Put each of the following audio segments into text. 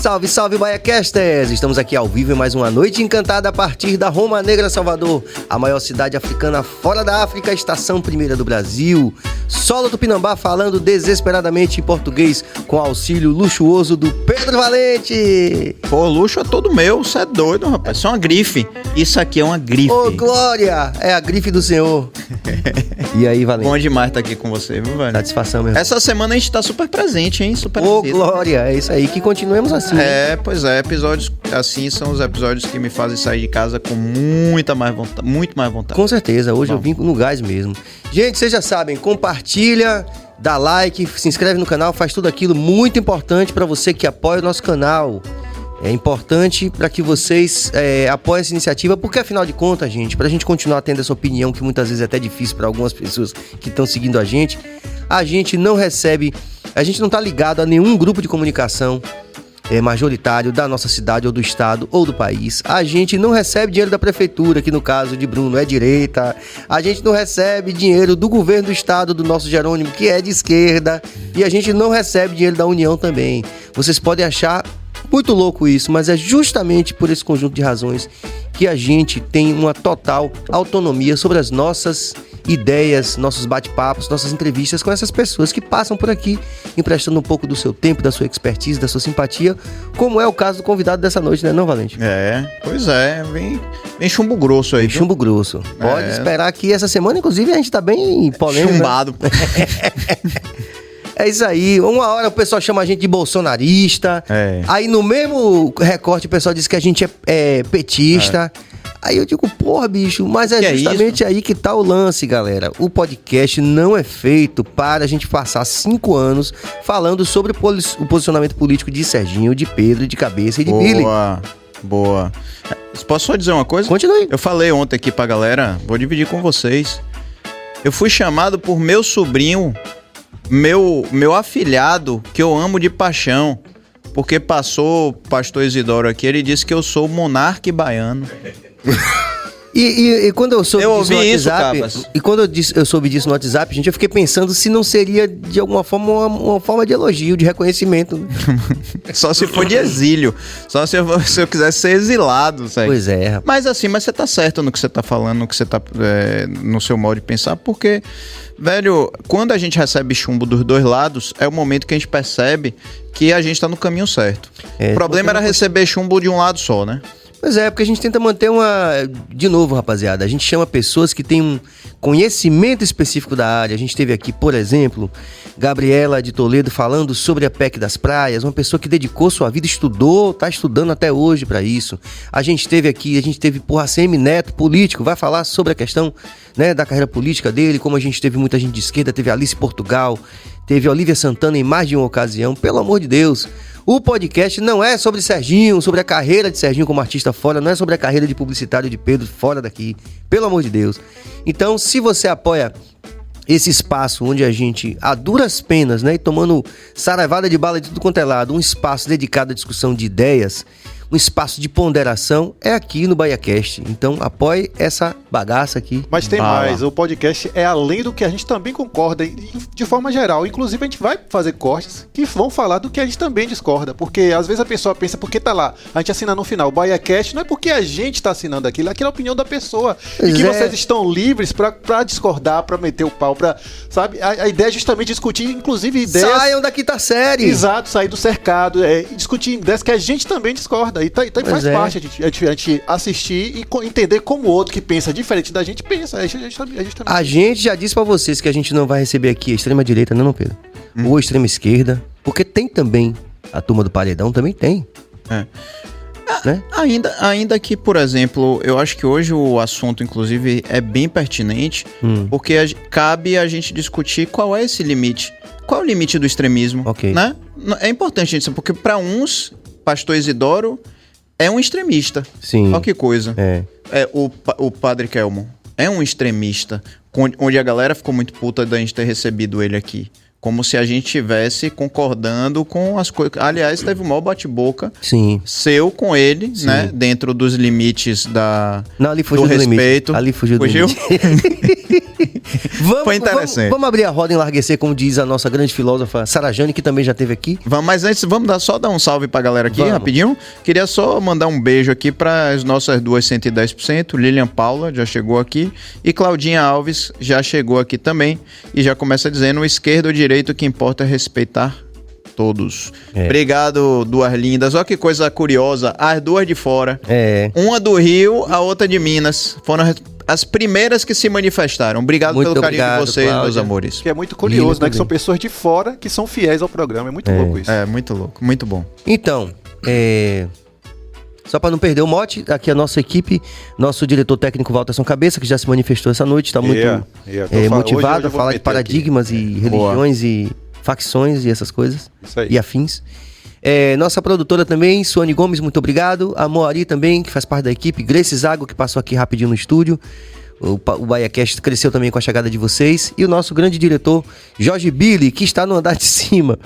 Salve, salve, BaiaCasters! Estamos aqui ao vivo em mais uma noite encantada a partir da Roma Negra, Salvador, a maior cidade africana fora da África, estação primeira do Brasil. Solo Tupinambá falando desesperadamente em português com auxílio luxuoso do Pedro Valente. Pô, luxo é todo meu, você é doido, rapaz. Isso é uma grife. Isso aqui é uma grife. Ô, Glória! É a grife do senhor. E aí, Valente? Bom demais estar aqui com você, viu, velho? Satisfação mesmo. Essa semana a gente tá super presente, hein? Super Ô, aceso. Glória! É isso aí, que continuemos assim. É, pois é. Episódios assim são os episódios que me fazem sair de casa com muito mais vontade. Com certeza, hoje eu vim no gás mesmo. Gente, vocês já sabem, compartilha, dá like, se inscreve no canal, faz tudo aquilo muito importante para você que apoia o nosso canal. É importante para que vocês apoiem essa iniciativa, porque afinal de contas, gente, pra gente continuar tendo essa opinião que muitas vezes é até difícil para algumas pessoas que estão seguindo a gente não tá ligado a nenhum grupo de comunicação majoritário da nossa cidade ou do estado ou do país. A gente não recebe dinheiro da prefeitura, que no caso de Bruno é direita. A gente não recebe dinheiro do governo do estado do nosso Jerônimo, que é de esquerda. E a gente não recebe dinheiro da União também. Vocês podem achar muito louco isso, mas é justamente por esse conjunto de razões que a gente tem uma total autonomia sobre as nossas ideias, nossos bate-papos, nossas entrevistas com essas pessoas que passam por aqui, emprestando um pouco do seu tempo, da sua expertise, da sua simpatia, como é o caso do convidado dessa noite, né, não, Valente? É, pois é, vem chumbo grosso aí. Chumbo grosso. Pode esperar que essa semana, inclusive, a gente tá bem polêmico. Chumbado. Né? É isso aí, uma hora o pessoal chama a gente de bolsonarista, aí no mesmo recorte o pessoal diz que a gente é petista. Aí eu digo, porra, bicho, mas é justamente aí que tá o lance, galera. O podcast não é feito para a gente passar 5 anos falando sobre o posicionamento político de Serginho, de Pedro, de Cabeça e de Billy. Boa. Posso só dizer uma coisa? Continue. Eu falei ontem aqui pra galera, vou dividir com vocês. Eu fui chamado por meu sobrinho, meu afilhado, que eu amo de paixão, porque passou o pastor Isidoro aqui, ele disse que eu sou o monarca baiano. E quando eu soube disso no WhatsApp, Cabas. e quando eu soube disso no WhatsApp, gente, eu fiquei pensando se não seria de alguma forma uma forma de elogio, de reconhecimento. Só se for de exílio. Só se eu quisesse ser exilado, sabe? Pois é, rapaz. Mas você tá certo no que você tá falando, no que você tá no seu modo de pensar, porque, velho, quando a gente recebe chumbo dos dois lados, é o momento que a gente percebe que a gente tá no caminho certo. O problema era receber chumbo de um lado só, né? Pois é, porque a gente tenta manter de novo, rapaziada, a gente chama pessoas que têm um conhecimento específico da área. A gente teve aqui, por exemplo, Gabriela de Toledo falando sobre a PEC das praias, uma pessoa que dedicou sua vida, estudou, tá estudando até hoje para isso. A gente teve ACM Neto, político, vai falar sobre a questão, né, da carreira política dele, como a gente teve muita gente de esquerda, teve Alice Portugal, teve Olívia Santana em mais de uma ocasião, pelo amor de Deus. O podcast não é sobre Serginho, sobre a carreira de Serginho como artista fora, não é sobre a carreira de publicitário de Pedro fora daqui, pelo amor de Deus. Então, se você apoia esse espaço onde a gente, a duras penas, né, e tomando saraivada de bala de tudo quanto é lado, um espaço dedicado à discussão de ideias, um espaço de ponderação, é aqui no BaiaCast. Então, apoie essa bagaça aqui. Mas tem mais, o podcast é além do que a gente também concorda, de forma geral. Inclusive, a gente vai fazer cortes que vão falar do que a gente também discorda. Porque, às vezes, a pessoa pensa, porque tá lá, a gente assina no final, o BaiaCast, não é porque a gente tá assinando aquilo é a opinião da pessoa. E que vocês estão livres pra discordar, pra meter o pau, sabe? A ideia é justamente discutir, inclusive, ideias... Saiam da quinta série! Exato, sair do cercado, discutir ideias que a gente também discorda. E faz parte a gente assistir e entender como o outro que pensa diferente da gente pensa. A gente já disse pra vocês que a gente não vai receber aqui a extrema-direita, não, Pedro? Ou a extrema-esquerda, porque tem também, a turma do Paredão também tem. Né? Ainda que, por exemplo, eu acho que hoje o assunto, inclusive, é bem pertinente, porque cabe a gente discutir qual é esse limite. Qual é o limite do extremismo? Né? É importante, gente, porque para uns, pastor Isidoro é um extremista. Sim. Olha que coisa. O padre Kelmo é um extremista, onde a galera ficou muito puta da gente ter recebido ele aqui. Como se a gente estivesse concordando com as coisas. Aliás, teve um maior bate-boca seu com ele, né? Dentro dos limites Não, ali fugiu do respeito. Ali fugiu do limite. Foi interessante. Vamos abrir a roda e enlarguecer, como diz a nossa grande filósofa Sara Jane, que também já esteve aqui. Mas antes, vamos só dar um salve pra galera aqui, rapidinho. Queria só mandar um beijo aqui para as nossas duas 110%. Lilian Paula já chegou aqui. E Claudinha Alves já chegou aqui também. E já começa dizendo: o esquerdo ou direito, o que importa é respeitar todos. Obrigado, duas lindas. Olha que coisa curiosa. As duas de fora. Uma do Rio, a outra de Minas. Foram as primeiras que se manifestaram. Obrigado pelo carinho de vocês, Cláudia, meus amores. Que é muito curioso, né? Que são pessoas de fora que são fiéis ao programa. É muito louco isso. É, muito louco. Muito bom. Então, só para não perder o mote, aqui a nossa equipe, nosso diretor técnico Walterson Cabeça, que já se manifestou essa noite, está muito motivado a falar de paradigmas e religiões e facções e essas coisas. Isso aí. E afins. Nossa produtora também, Suane Gomes, muito obrigado. A Moari também, que faz parte da equipe. Grace Zago, que passou aqui rapidinho no estúdio. O BahiaCast cresceu também com a chegada de vocês. E o nosso grande diretor, Jorge Billy, que está no andar de cima.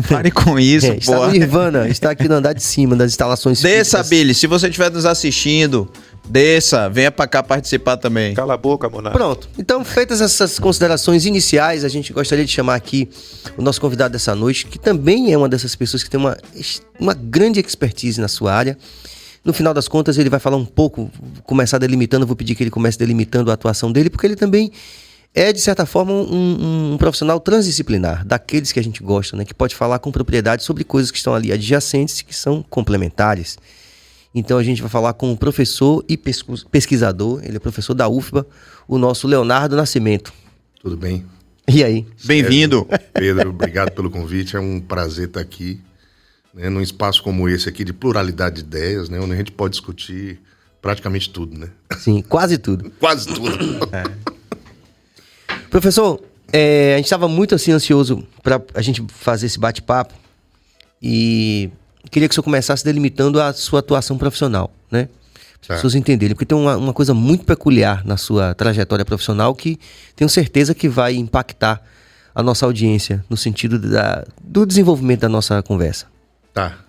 Pare com isso, pô. Está no Nirvana, está aqui no andar de cima das instalações Desça, físicas. Billy, se você estiver nos assistindo, desça, venha pra cá participar também. Cala a boca, Monarca. Pronto, então feitas essas considerações iniciais, a gente gostaria de chamar aqui o nosso convidado dessa noite, que também é uma dessas pessoas que tem uma grande expertise na sua área. No final das contas, ele vai falar um pouco, começar delimitando, vou pedir que ele comece delimitando a atuação dele, porque ele também é, de certa forma, um profissional transdisciplinar, daqueles que a gente gosta, né? Que pode falar com propriedade sobre coisas que estão ali adjacentes, que são complementares. Então a gente vai falar com o professor e pesquisador, ele é professor da UFBA, o nosso Leonardo Nascimento. Tudo bem? E aí? Bem-vindo. Pedro, obrigado pelo convite, é um prazer estar aqui, né, num espaço como esse aqui de pluralidade de ideias, né, onde a gente pode discutir praticamente tudo, né? Sim, quase tudo. Quase tudo. Professor, a gente estava muito assim ansioso para a gente fazer esse bate-papo e queria que o senhor começasse delimitando a sua atuação profissional, né? Para as pessoas entenderem, porque tem uma coisa muito peculiar na sua trajetória profissional que tenho certeza que vai impactar a nossa audiência no sentido do desenvolvimento da nossa conversa. Tá.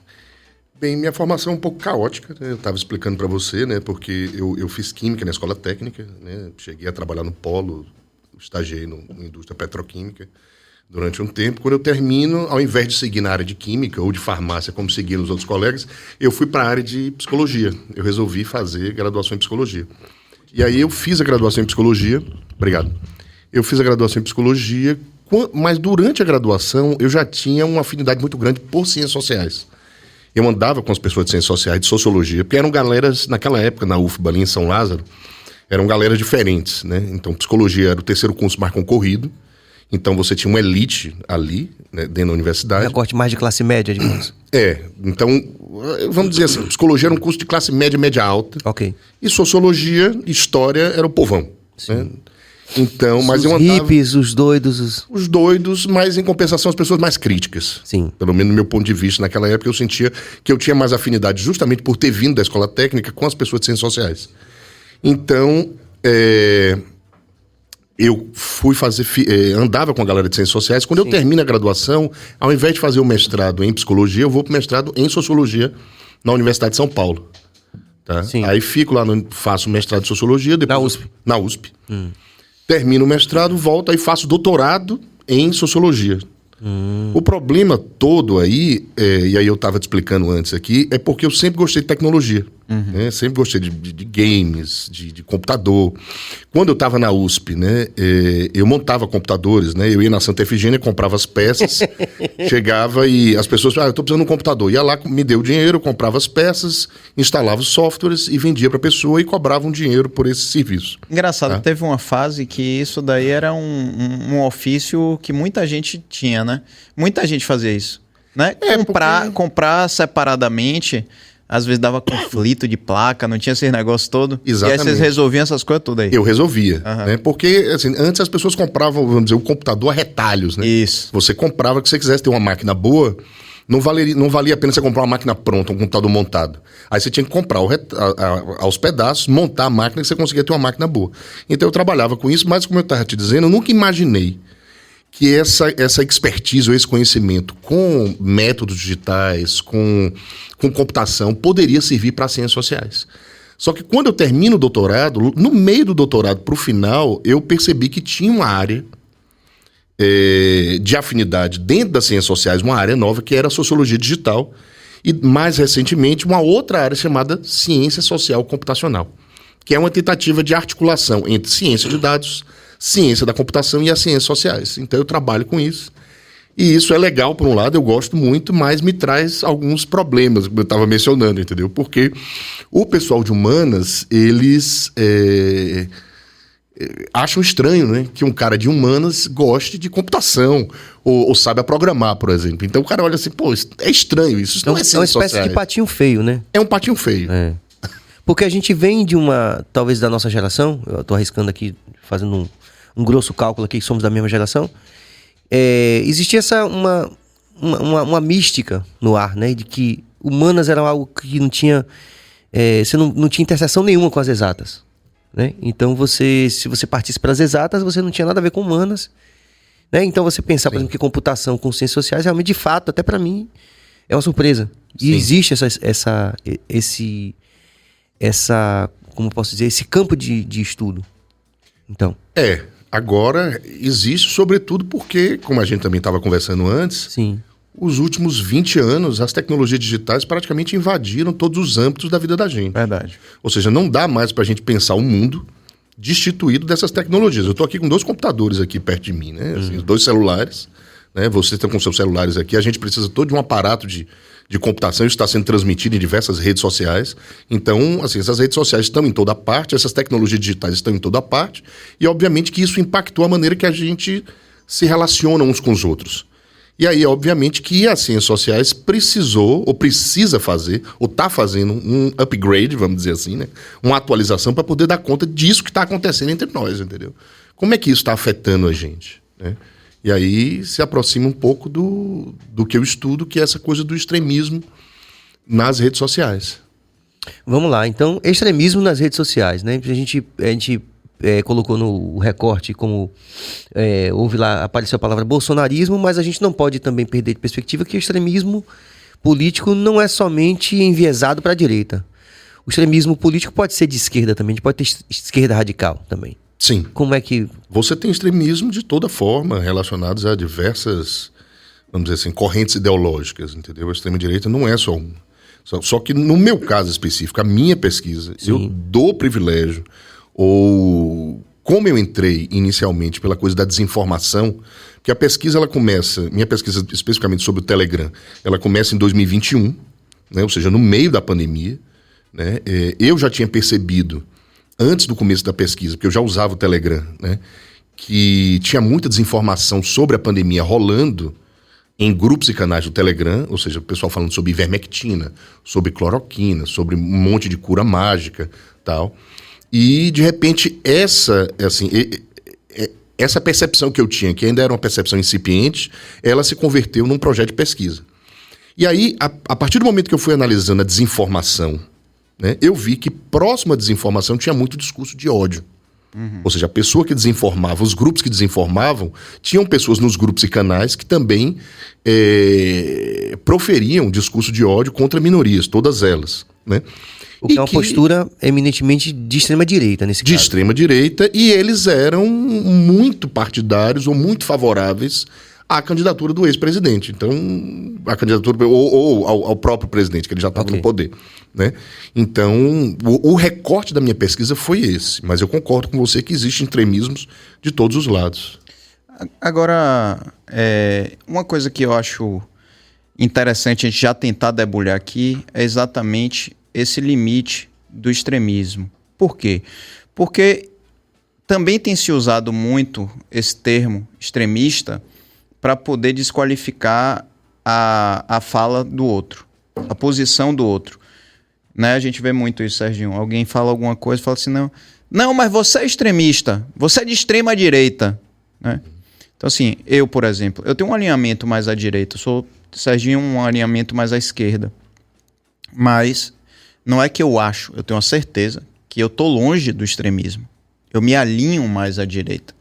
Bem, minha formação é um pouco caótica, né? Eu estava explicando para você, né? Porque eu fiz química na escola técnica, né? Cheguei a trabalhar no polo, estagiei na indústria petroquímica durante um tempo. Quando eu termino, ao invés de seguir na área de química ou de farmácia, como seguiam os outros colegas, eu fui para a área de psicologia. Eu resolvi fazer graduação em psicologia. E aí eu fiz a graduação em psicologia. Obrigado. Eu fiz a graduação em psicologia, mas durante a graduação eu já tinha uma afinidade muito grande por ciências sociais. Eu andava com as pessoas de ciências sociais, de sociologia, porque eram galeras, naquela época, na UFBA, ali em São Lázaro, eram galeras diferentes, né? Então, psicologia era o terceiro curso mais concorrido, então você tinha uma elite ali, né, dentro da universidade. Corte mais de classe média, digamos. Então, vamos dizer assim, psicologia era um curso de classe média, média alta. Ok. E sociologia, história, era o povão. Né? Então, mas os eu andava... hippies, os doidos... Os doidos, mas em compensação as pessoas mais críticas. Sim. Pelo menos do meu ponto de vista, naquela época eu sentia que eu tinha mais afinidade justamente por ter vindo da escola técnica com as pessoas de ciências sociais. Então, eu fui fazer... andava com a galera de ciências sociais. Quando eu termino a graduação, ao invés de fazer o mestrado em psicologia, eu vou para o mestrado em sociologia na Universidade de São Paulo. Tá? Aí fico lá, faço mestrado em sociologia. Depois na USP? Na USP. Termino o mestrado, volto e faço doutorado em sociologia. O problema todo aí, e aí eu estava te explicando antes aqui, é porque eu sempre gostei de tecnologia. Né? Sempre gostei de games, de computador. Quando eu estava na USP, né, eu montava computadores, né? Eu ia na Santa Efigênia, comprava as peças, chegava e as pessoas falavam, eu estou precisando de um computador. Ia lá, me deu o dinheiro, comprava as peças, instalava os softwares e vendia para a pessoa e cobrava um dinheiro por esse serviço. Engraçado, teve uma fase que isso daí era um ofício que muita gente tinha, né? Muita gente fazia isso, né? Comprar separadamente... Às vezes dava conflito de placa, não tinha esses negócios todos. Exatamente. E aí vocês resolviam essas coisas todas aí. Eu resolvia, né? Porque assim, antes as pessoas compravam, vamos dizer, o computador a retalhos, né? Isso. Você comprava, que você quisesse ter uma máquina boa, não valia a pena você comprar uma máquina pronta, um computador montado. Aí você tinha que comprar aos pedaços, montar a máquina que você conseguia ter uma máquina boa. Então eu trabalhava com isso, mas como eu estava te dizendo, eu nunca imaginei que essa expertise ou esse conhecimento com métodos digitais, com computação, poderia servir para ciências sociais. Só que quando eu termino o doutorado, no meio do doutorado para o final, eu percebi que tinha uma área de afinidade dentro das ciências sociais, uma área nova que era a sociologia digital e, mais recentemente, uma outra área chamada ciência social computacional, que é uma tentativa de articulação entre ciência de dados, ciência da computação e as ciências sociais. Então eu trabalho com isso. E isso é legal, por um lado, eu gosto muito, mas me traz alguns problemas, como eu estava mencionando, entendeu? Porque o pessoal de humanas, eles acham estranho, né? Que um cara de humanas goste de computação, ou saiba programar, por exemplo. Então o cara olha assim, pô, é estranho isso não é ciência uma espécie de patinho feio, né? É um patinho feio. É. Porque a gente vem de talvez da nossa geração, eu estou arriscando aqui, fazendo um grosso cálculo aqui, que somos da mesma geração, existia uma mística no ar, né? De que humanas eram algo que não tinha... você não tinha interseção nenhuma com as exatas, né? Então, se você partisse para as exatas, você não tinha nada a ver com humanas, né? Então, você pensar, por exemplo, que computação com ciências sociais, realmente, de fato, até para mim, é uma surpresa. E Sim. existe como posso dizer, esse campo de estudo. Então... Agora existe, sobretudo porque, como a gente também estava conversando antes, Sim. Os últimos 20 anos, as tecnologias digitais praticamente invadiram todos os âmbitos da vida da gente. Verdade. Ou seja, não dá mais para a gente pensar o mundo destituído dessas tecnologias. Eu estou aqui com 2 computadores aqui perto de mim, né? Assim, 2 celulares, né? Vocês estão com seus celulares aqui. A gente precisa todo de um aparato de computação. Isso está sendo transmitido em diversas redes sociais. Então, assim, essas redes sociais estão em toda parte, essas tecnologias digitais estão em toda parte. E, obviamente, que isso impactou a maneira que a gente se relaciona uns com os outros. E aí, obviamente, que as ciências sociais precisou, ou precisa fazer, ou está fazendo um upgrade, vamos dizer assim, né? Uma atualização para poder dar conta disso que está acontecendo entre nós, entendeu? Como é que isso está afetando a gente, né? E aí se aproxima um pouco do que eu estudo, que é essa coisa do extremismo nas redes sociais. Vamos lá, então, extremismo nas redes sociais, né? A gente colocou no recorte como houve lá, apareceu a palavra bolsonarismo, mas a gente não pode também perder de perspectiva que o extremismo político não é somente enviesado para a direita. O extremismo político pode ser de esquerda também, a gente pode ter esquerda radical também. Sim. Como é que... Você tem extremismo de toda forma, relacionados a diversas, vamos dizer assim, correntes ideológicas, entendeu? A extrema-direita não é só um. Só que no meu caso específico, a minha pesquisa, Sim. Eu dou privilégio, ou como eu entrei inicialmente pela coisa da desinformação, que a pesquisa, ela começa, minha pesquisa especificamente sobre o Telegram, ela começa em 2021, né? Ou seja, no meio da pandemia, né? Eu já tinha percebido, antes do começo da pesquisa, porque eu já usava o Telegram, né? Que tinha muita desinformação sobre a pandemia rolando em grupos e canais do Telegram, ou seja, o pessoal falando sobre ivermectina, sobre cloroquina, sobre um monte de cura mágica, tal. E, de repente, essa percepção que eu tinha, que ainda era uma percepção incipiente, ela se converteu num projeto de pesquisa. E aí, a partir do momento que eu fui analisando a desinformação, né, eu vi que próximo à desinformação tinha muito discurso de ódio. Uhum. Ou seja, a pessoa que desinformava, os grupos que desinformavam, tinham pessoas nos grupos e canais que também proferiam discurso de ódio contra minorias, todas elas, né? O que é uma postura eminentemente de extrema-direita, nesse caso. De extrema-direita, e eles eram muito partidários ou muito favoráveis à candidatura do ex-presidente. Então, a candidatura ou ao próprio presidente, que ele já estava no poder, né? Então, o recorte da minha pesquisa foi esse, mas eu concordo com você que existem extremismos de todos os lados. Agora, uma coisa que eu acho interessante a gente já tentar debulhar aqui é exatamente esse limite do extremismo. Por quê? Porque também tem se usado muito esse termo extremista para poder desqualificar a fala do outro, a posição do outro. Né? A gente vê muito isso, Serginho. Alguém fala alguma coisa e fala assim, não, mas você é extremista, você é de extrema direita. Né? Então assim, eu, por exemplo, eu tenho um alinhamento mais à direita, eu sou, Serginho, um alinhamento mais à esquerda. Mas não é que eu acho, eu tenho a certeza que eu estou longe do extremismo. Eu me alinho mais à direita.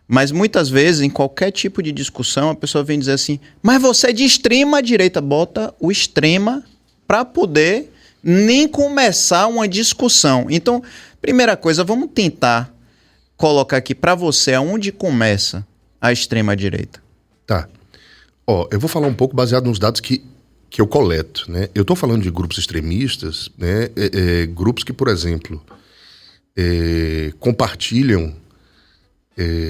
Mas muitas vezes, em qualquer tipo de discussão, a pessoa vem dizer assim, mas você é de extrema direita. Bota o extrema para poder nem começar uma discussão. Então, primeira coisa, vamos tentar colocar aqui para você aonde começa a extrema-direita. Tá. Eu vou falar um pouco baseado nos dados que eu coleto, né? Eu estou falando de grupos extremistas, né? Grupos que, por exemplo, compartilham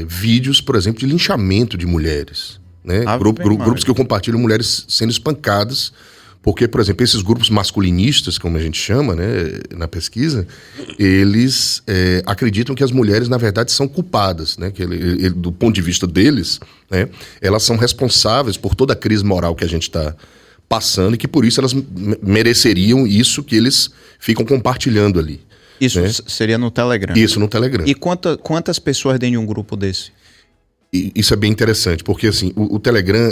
vídeos, por exemplo, de linchamento de mulheres, né? Grupos que compartilham mulheres sendo espancadas, porque, por exemplo, esses grupos masculinistas, como a gente chama, né, na pesquisa, eles acreditam que as mulheres, na verdade, são culpadas, né? Que do ponto de vista deles, né, elas são responsáveis por toda a crise moral que a gente está passando e que, por isso, elas mereceriam isso que eles ficam compartilhando ali. Isso, né? Seria no Telegram. Isso, no Telegram. E quantas pessoas dentro de um grupo desse? Isso é bem interessante, porque assim, o Telegram,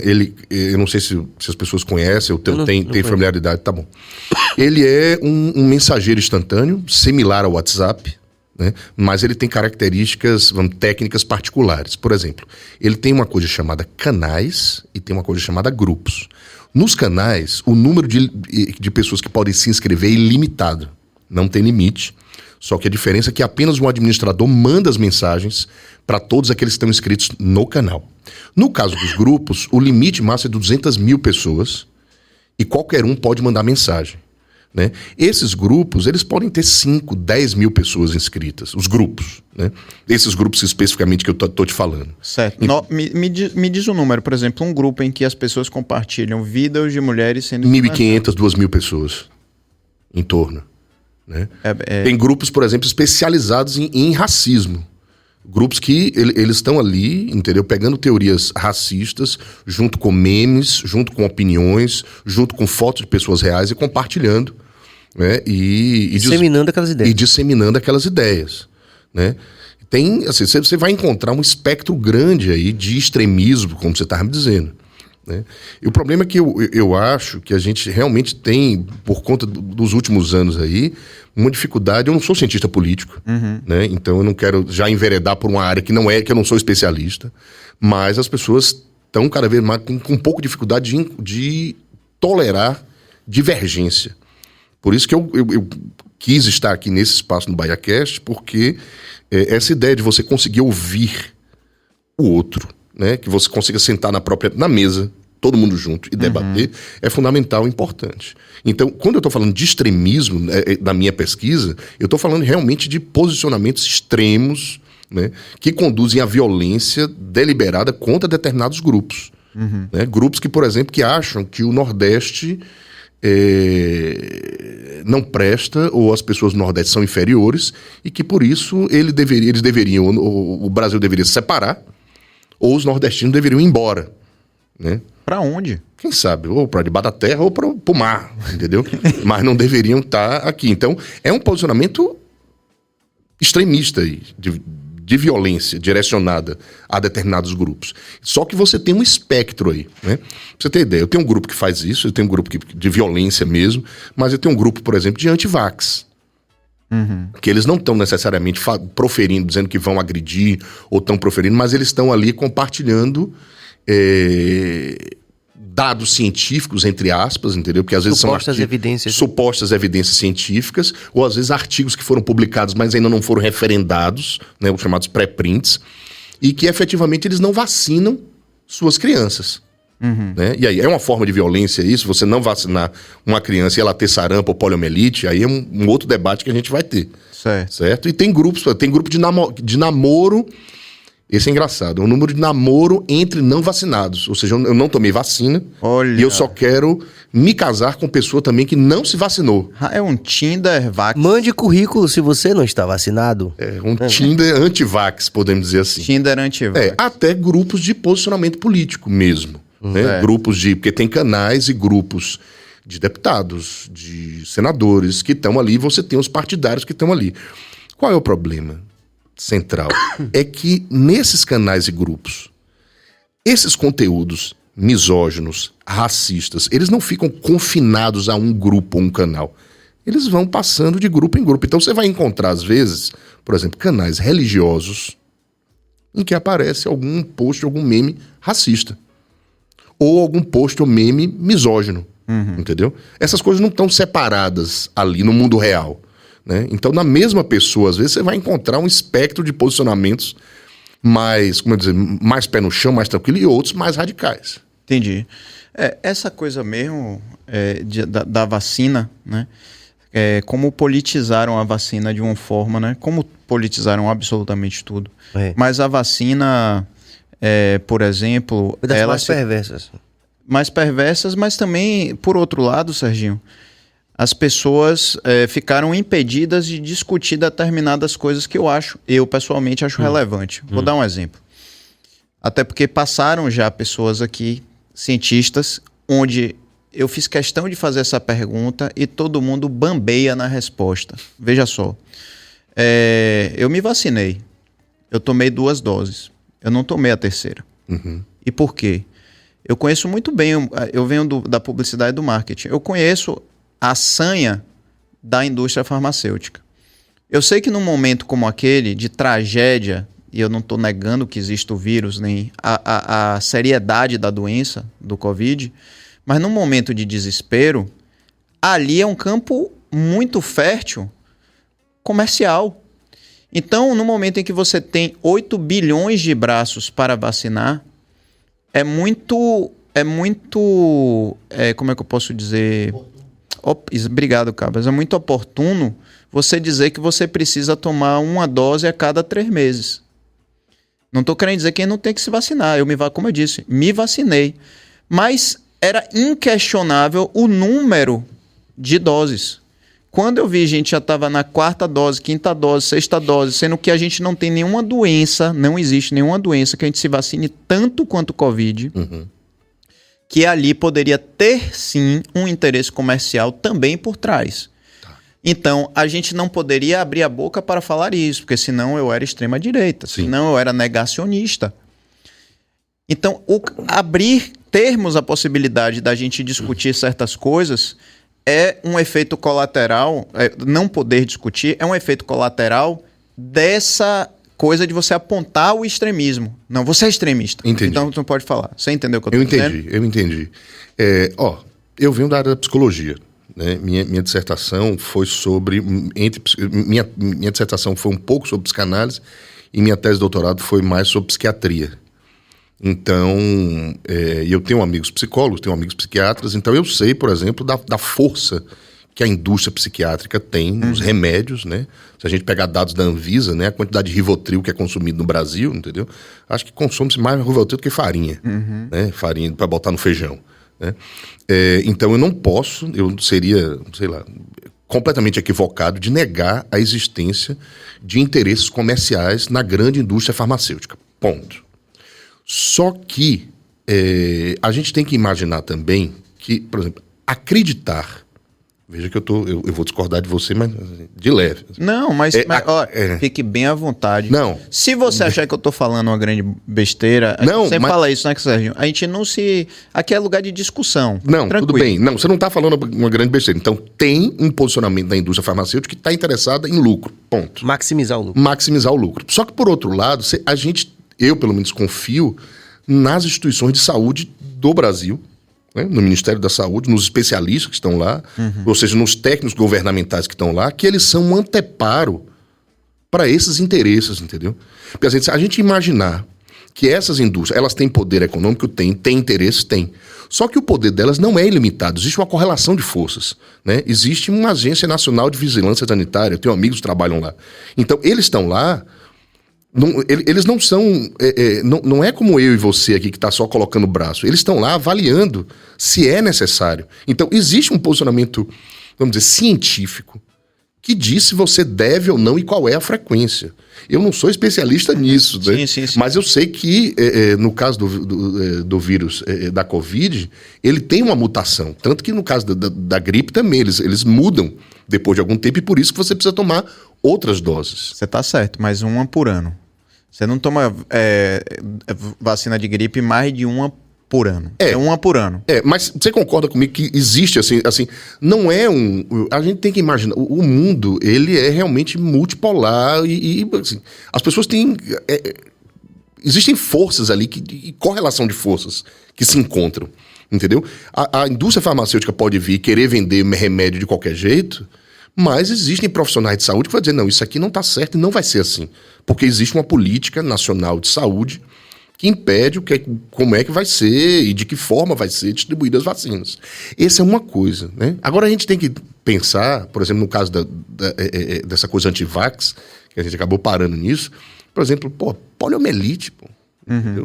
eu não sei se as pessoas conhecem ou tem familiaridade, tá bom. Ele é um mensageiro instantâneo, similar ao WhatsApp, né? Mas ele tem características, técnicas particulares. Por exemplo, ele tem uma coisa chamada canais e tem uma coisa chamada grupos. Nos canais, o número de pessoas que podem se inscrever é ilimitado, não tem limite. Só que a diferença é que apenas um administrador manda as mensagens para todos aqueles que estão inscritos no canal. No caso dos grupos, o limite máximo é 200 mil pessoas e qualquer um pode mandar mensagem, né? Esses grupos, eles podem ter 5, 10 mil pessoas inscritas, os grupos, né? Esses grupos especificamente que eu tô te falando. Certo. Me diz o número, por exemplo, um grupo em que as pessoas compartilham vídeos de mulheres sendo... 1.500, 2.000 pessoas em torno. Né? Tem grupos, por exemplo, especializados em racismo. Grupos que eles estão ali, entendeu? Pegando teorias racistas, junto com memes, junto com opiniões, junto com fotos de pessoas reais e compartilhando, né? E disseminando aquelas ideias. E disseminando aquelas ideias, né? Tem, assim, você vai encontrar um espectro grande aí de extremismo, como você estava me dizendo, né? E o problema é que eu acho que a gente realmente tem, por conta dos últimos anos aí, uma dificuldade. Eu não sou cientista político, né? Então eu não quero já enveredar por uma área que eu não sou especialista, mas as pessoas estão cada vez mais com um pouco de dificuldade de tolerar divergência. Por isso que eu quis estar aqui nesse espaço no BahiaCast, porque essa ideia de você conseguir ouvir o outro, né? Que você consiga sentar na mesa, todo mundo junto, e debater, é fundamental e importante. Então, quando eu estou falando de extremismo, da minha pesquisa, eu estou falando realmente de posicionamentos extremos, né, que conduzem à violência deliberada contra determinados grupos. Né? Grupos que, por exemplo, que acham que o Nordeste não presta, ou as pessoas do Nordeste são inferiores, e que, por isso, eles deveriam, o Brasil deveria se separar, ou os nordestinos deveriam ir embora, né? Pra onde? Quem sabe? Ou pra debaixo da terra ou pro mar, entendeu? Mas não deveriam estar aqui. Então, é um posicionamento extremista aí, de violência direcionada a determinados grupos. Só que você tem um espectro aí, né? Pra você ter ideia, eu tenho um grupo que faz isso, eu tenho um grupo de violência mesmo, mas eu tenho um grupo, por exemplo, de anti-vax. Que eles não estão necessariamente proferindo, dizendo que vão agredir, ou estão proferindo, mas eles estão ali compartilhando dados científicos, entre aspas, entendeu? Porque às vezes supostas evidências científicas, ou às vezes artigos que foram publicados, mas ainda não foram referendados, né, os chamados pré-prints, e que efetivamente eles não vacinam suas crianças. Né? E aí, é uma forma de violência isso, você não vacinar uma criança e ela ter sarampo ou poliomielite, aí é um outro debate que a gente vai ter. Certo? E tem grupo de namoro, esse é engraçado, é um número de namoro entre não vacinados, ou seja, eu não tomei vacina. Olha. E eu só quero me casar com pessoa também que não se vacinou. É um Tinder vax. Mande currículo se você não está vacinado. É um Tinder anti-vax, podemos dizer assim. Tinder anti-vax. Até grupos de posicionamento político mesmo. Né? Grupos porque tem canais e grupos de deputados, de senadores que estão ali, você tem os partidários que estão ali. Qual é o problema central? É que nesses canais e grupos, esses conteúdos misóginos, racistas, eles não ficam confinados a um grupo ou um canal. Eles vão passando de grupo em grupo. Então você vai encontrar, às vezes, por exemplo, canais religiosos em que aparece algum post, algum meme racista. Ou algum post ou meme misógino. Entendeu? Essas coisas não estão separadas ali no mundo real, né? Então, na mesma pessoa, às vezes, você vai encontrar um espectro de posicionamentos mais, como eu dizer, mais pé no chão, mais tranquilo, e outros mais radicais. Entendi. Essa coisa mesmo da vacina, né? Como politizaram a vacina de uma forma, né? Como politizaram absolutamente tudo. Mas a vacina, por exemplo... Das mais perversas. Mais perversas, mas também, por outro lado, Serginho, as pessoas ficaram impedidas de discutir determinadas coisas que eu pessoalmente acho relevante. Vou dar um exemplo. Até porque passaram já pessoas aqui, cientistas, onde eu fiz questão de fazer essa pergunta e todo mundo bambeia na resposta. Veja só. Eu me vacinei. Eu tomei 2 doses. Eu não tomei a terceira. E por quê? Eu conheço muito bem, eu venho da publicidade e do marketing. Eu conheço a sanha da indústria farmacêutica. Eu sei que num momento como aquele, de tragédia, e eu não estou negando que existe o vírus, nem a seriedade da doença, do Covid, mas num momento de desespero, ali é um campo muito fértil comercial. Então, no momento em que você tem 8 bilhões de braços para vacinar, é muito, como é que eu posso dizer? Obrigado, Cabas. É muito oportuno você dizer que você precisa tomar 1 dose a cada 3 meses. Não estou querendo dizer que não tem que se vacinar. Como eu disse, me vacinei. Mas era inquestionável o número de doses. Quando eu vi, a gente já estava na 4ª dose, 5ª dose, 6ª dose, sendo que a gente não tem nenhuma doença, não existe nenhuma doença que a gente se vacine tanto quanto o Covid, que ali poderia ter, sim, um interesse comercial também por trás. Então, a gente não poderia abrir a boca para falar isso, porque senão eu era extrema-direita, senão eu era negacionista. Então, termos a possibilidade da gente discutir certas coisas é um efeito colateral, não poder discutir, é um efeito colateral dessa coisa de você apontar o extremismo. Não, você é extremista. Entendi. Então, você não pode falar. Você entendeu o que eu estou dizendo? Eu entendi. Eu venho da área da psicologia. Né? Minha dissertação foi sobre... Minha dissertação foi um pouco sobre psicanálise e minha tese de doutorado foi mais sobre psiquiatria. Então, eu tenho amigos psicólogos, tenho amigos psiquiatras, então eu sei, por exemplo, da força que a indústria psiquiátrica tem nos remédios, né? Se a gente pegar dados da Anvisa, né, a quantidade de Rivotril que é consumido no Brasil, entendeu? Acho que consome-se mais Rivotril do que farinha, né? Farinha para botar no feijão, né? Então eu seria, sei lá, completamente equivocado de negar a existência de interesses comerciais na grande indústria farmacêutica. Ponto. Só que a gente tem que imaginar também que, por exemplo, acreditar... Veja que eu vou discordar de você, mas de leve. Não, mas fique bem à vontade. Não. Se você achar que eu tô falando uma grande besteira, você fala isso, né, Serginho? A gente não se... Aqui é lugar de discussão. Não, tranquilo. Tudo bem. Não, você não está falando uma grande besteira. Então, tem um posicionamento da indústria farmacêutica que está interessada em lucro. Ponto. Maximizar o lucro. Maximizar o lucro. Só que, por outro lado, eu pelo menos confio nas instituições de saúde do Brasil, né, no Ministério da Saúde, nos especialistas que estão lá, ou seja, nos técnicos governamentais que estão lá, que eles são um anteparo para esses interesses, entendeu? Porque a gente imaginar que essas indústrias, elas têm poder econômico, tem interesse, tem. Só que o poder delas não é ilimitado, existe uma correlação de forças, né? Existe uma Agência Nacional de Vigilância Sanitária, eu tenho amigos que trabalham lá. Então, eles estão lá... eles não são... não é como eu e você aqui que está só colocando o braço. Eles estão lá avaliando se é necessário. Então, existe um posicionamento, vamos dizer, científico que diz se você deve ou não e qual é a frequência. Eu não sou especialista nisso, né? Sim. Mas eu sei que, no caso do vírus da Covid, ele tem uma mutação. Tanto que no caso da gripe também, eles mudam depois de algum tempo e por isso que você precisa tomar outras doses. Você está certo, mas 1 por ano. Você não toma vacina de gripe mais de 1 por ano. É 1 por ano. Mas você concorda comigo que existe assim, não é a gente tem que imaginar, o mundo, ele é realmente multipolar e assim, as pessoas têm... existem forças ali, e correlação de forças que se encontram, Entendeu? A indústria farmacêutica pode vir e querer vender remédio de qualquer jeito, mas existem profissionais de saúde que vão dizer, não, isso aqui não está certo e não vai ser assim. Porque existe uma política nacional de saúde que impede como é que vai ser e de que forma vai ser distribuídas as vacinas. Essa é uma coisa, né? Agora a gente tem que pensar, por exemplo, no caso dessa coisa anti-vax, que a gente acabou parando nisso, por exemplo, poliomielite,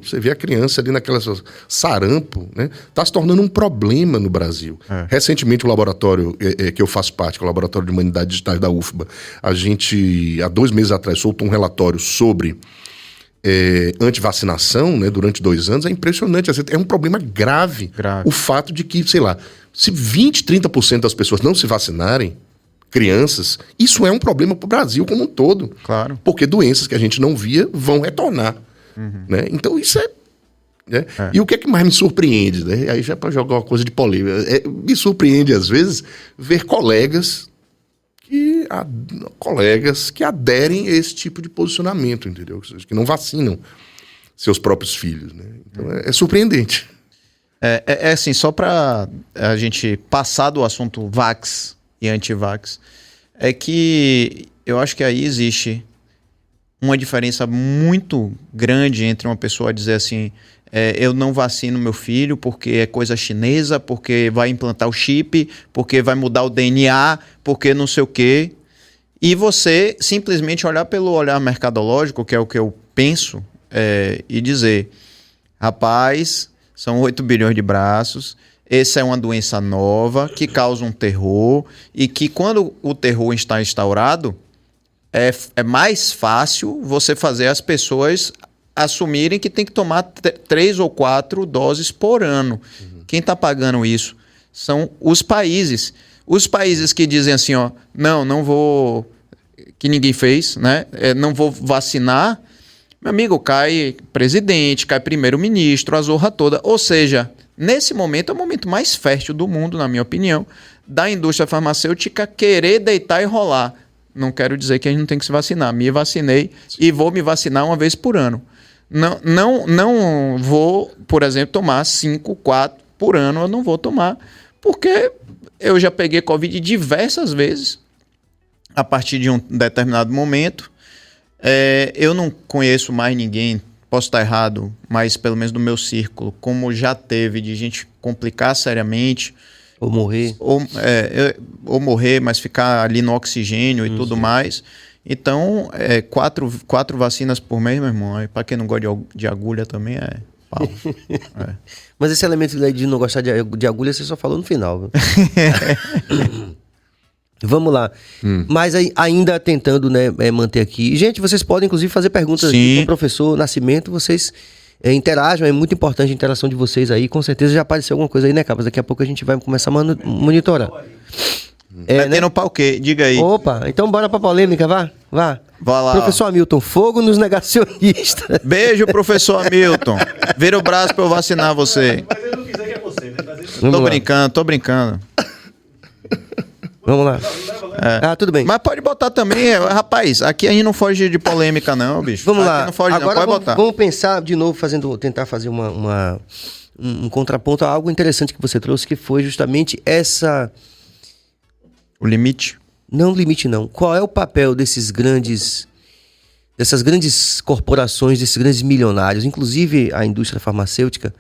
Você vê a criança ali naquela sarampo, né? Está se tornando um problema no Brasil. Recentemente, o laboratório que eu faço parte, que é o Laboratório de Humanidades Digitais da UFBA, a gente, há 2 meses atrás, soltou um relatório sobre antivacinação, né, durante 2 anos. É impressionante. É um problema grave. O fato de que, sei lá, se 20%, 30% das pessoas não se vacinarem, crianças, isso é um problema para o Brasil como um todo. Claro. Porque doenças que a gente não via vão retornar. Né? Então isso né? E o que é que mais me surpreende, né? Aí já para jogar uma coisa de polêmica, me surpreende às vezes ver colegas que aderem a esse tipo de posicionamento, entendeu? Que não vacinam seus próprios filhos, né? Então é surpreendente. É assim, só para a gente passar do assunto vax e anti-vax, é que eu acho que aí existe uma diferença muito grande entre uma pessoa dizer assim, eu não vacino meu filho porque é coisa chinesa, porque vai implantar o chip, porque vai mudar o DNA, porque não sei o quê. E você simplesmente olhar pelo olhar mercadológico, que é o que eu penso, e dizer, rapaz, são 8 bilhões de braços, essa é uma doença nova que causa um terror e que quando o terror está instaurado, é mais fácil você fazer as pessoas assumirem que tem que tomar 3 ou 4 doses por ano. Quem está pagando isso são os países. Os países que dizem assim, não vou... que ninguém fez, né? Não vou vacinar. Meu amigo, cai presidente, cai primeiro-ministro, a zorra toda. Ou seja, nesse momento é o momento mais fértil do mundo, na minha opinião, da indústria farmacêutica querer deitar e rolar. Não quero dizer que a gente não tem que se vacinar. Me vacinei e vou me vacinar 1 vez por ano. Não vou, por exemplo, tomar 5, 4 por ano. Eu não vou tomar, porque eu já peguei Covid diversas vezes a partir de um determinado momento. Eu não conheço mais ninguém, posso estar errado, mas pelo menos no meu círculo, como já teve de gente complicar seriamente. Ou morrer. Ou morrer, mas ficar ali no oxigênio e tudo mais. Então, 4 vacinas por mês, meu irmão. Para quem não gosta de agulha também é pau. Mas esse elemento de não gostar de agulha, você só falou no final. Viu? Vamos lá. Mas ainda tentando, né, manter aqui. Gente, vocês podem, inclusive, fazer perguntas aqui com o professor Nascimento. Vocês interajam, é muito importante a interação de vocês aí. Com certeza já apareceu alguma coisa aí, né, Capas? Daqui a pouco a gente vai começar a monitorar. Metendo pau o quê? Diga aí. Opa, então bora pra polêmica, vá. Vai lá. Professor Hamilton, fogo nos negacionistas. Beijo, professor Hamilton. Vira o braço pra eu vacinar você. Mas ele não quiser que é você, né? Tô brincando. Vamos lá. Tudo bem. Mas pode botar também, rapaz, aqui a gente não foge de polêmica não, bicho. Vamos aqui lá. Não foge, agora não. Pode botar. Vamos pensar de novo, tentar fazer um contraponto a algo interessante que você trouxe, que foi justamente o limite? Não limite, não. Qual é o papel dessas grandes corporações, desses grandes milionários, inclusive a indústria farmacêutica,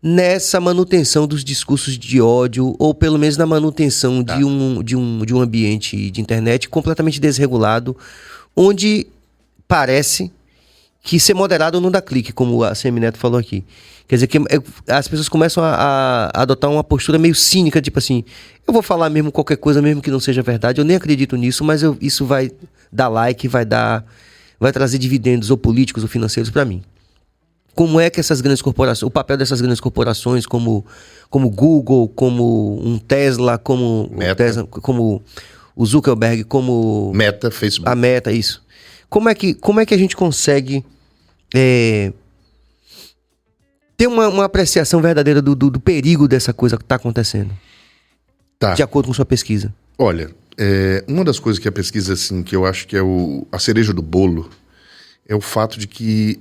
nessa manutenção dos discursos de ódio, ou pelo menos na manutenção de um ambiente de internet completamente desregulado, onde parece que ser moderado não dá clique, como a Semineto falou aqui. Quer dizer, que as pessoas começam a adotar uma postura meio cínica, tipo assim, eu vou falar mesmo qualquer coisa, mesmo que não seja verdade, eu nem acredito nisso, mas isso vai dar like, vai trazer dividendos ou políticos ou financeiros para mim. Como é que essas grandes corporações, o papel dessas grandes corporações, como Google, como um Tesla, como o Zuckerberg, como Meta, Facebook. A Meta, isso. Como é que a gente consegue ter uma apreciação verdadeira do perigo dessa coisa que está acontecendo? Tá. De acordo com sua pesquisa. Olha, uma das coisas que a pesquisa, assim, que eu acho que é a cereja do bolo, é o fato de que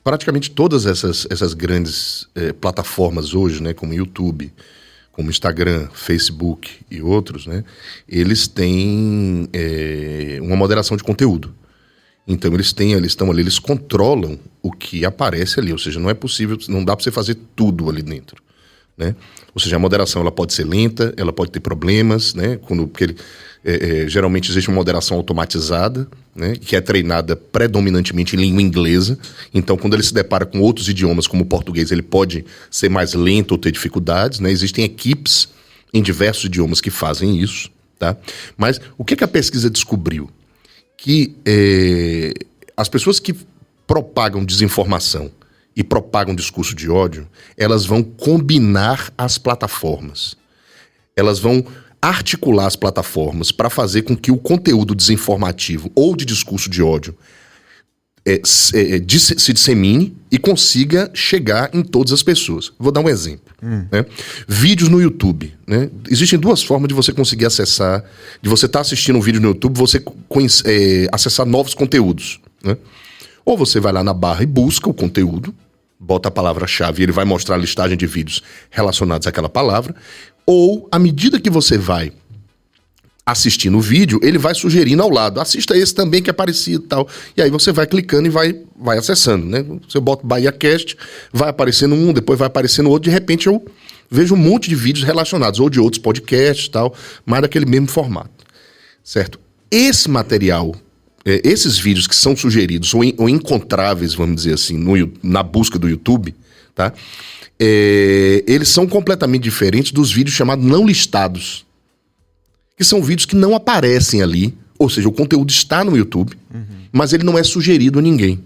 praticamente todas essas grandes plataformas hoje, né, como YouTube, como Instagram, Facebook e outros, né, eles têm uma moderação de conteúdo. Então eles estão ali, eles controlam o que aparece ali, ou seja, não é possível, não dá para você fazer tudo ali dentro, né? Ou seja, a moderação ela pode ser lenta, ela pode ter problemas, né? Porque geralmente existe uma moderação automatizada, né? Que é treinada predominantemente em língua inglesa. Então, quando ele se depara com outros idiomas, como o português, ele pode ser mais lento ou ter dificuldades, né? Existem equipes em diversos idiomas que fazem isso, tá? Mas o que a pesquisa descobriu? Que as pessoas que propagam desinformação e propagam discurso de ódio, elas vão combinar as plataformas. Elas vão articular as plataformas para fazer com que o conteúdo desinformativo ou de discurso de ódio se dissemine e consiga chegar em todas as pessoas. Vou dar um exemplo. Né? Vídeos no YouTube. Né? Existem duas formas de você conseguir acessar, de você estar assistindo um vídeo no YouTube, você acessar novos conteúdos. Né? Ou você vai lá na barra e busca o conteúdo, bota a palavra-chave e ele vai mostrar a listagem de vídeos relacionados àquela palavra. Ou, à medida que você vai assistindo o vídeo, ele vai sugerindo ao lado, assista esse também que é parecido e tal. E aí você vai clicando e vai acessando, né? Você bota BahiaCast, vai aparecendo um, depois vai aparecendo outro, de repente eu vejo um monte de vídeos relacionados, ou de outros podcasts e tal, mas daquele mesmo formato, certo? Esse material, esses vídeos que são sugeridos ou encontráveis, vamos dizer assim, na busca do YouTube, tá? Eles são completamente diferentes dos vídeos chamados não listados, que são vídeos que não aparecem ali, ou seja, o conteúdo está no YouTube, mas ele não é sugerido a ninguém.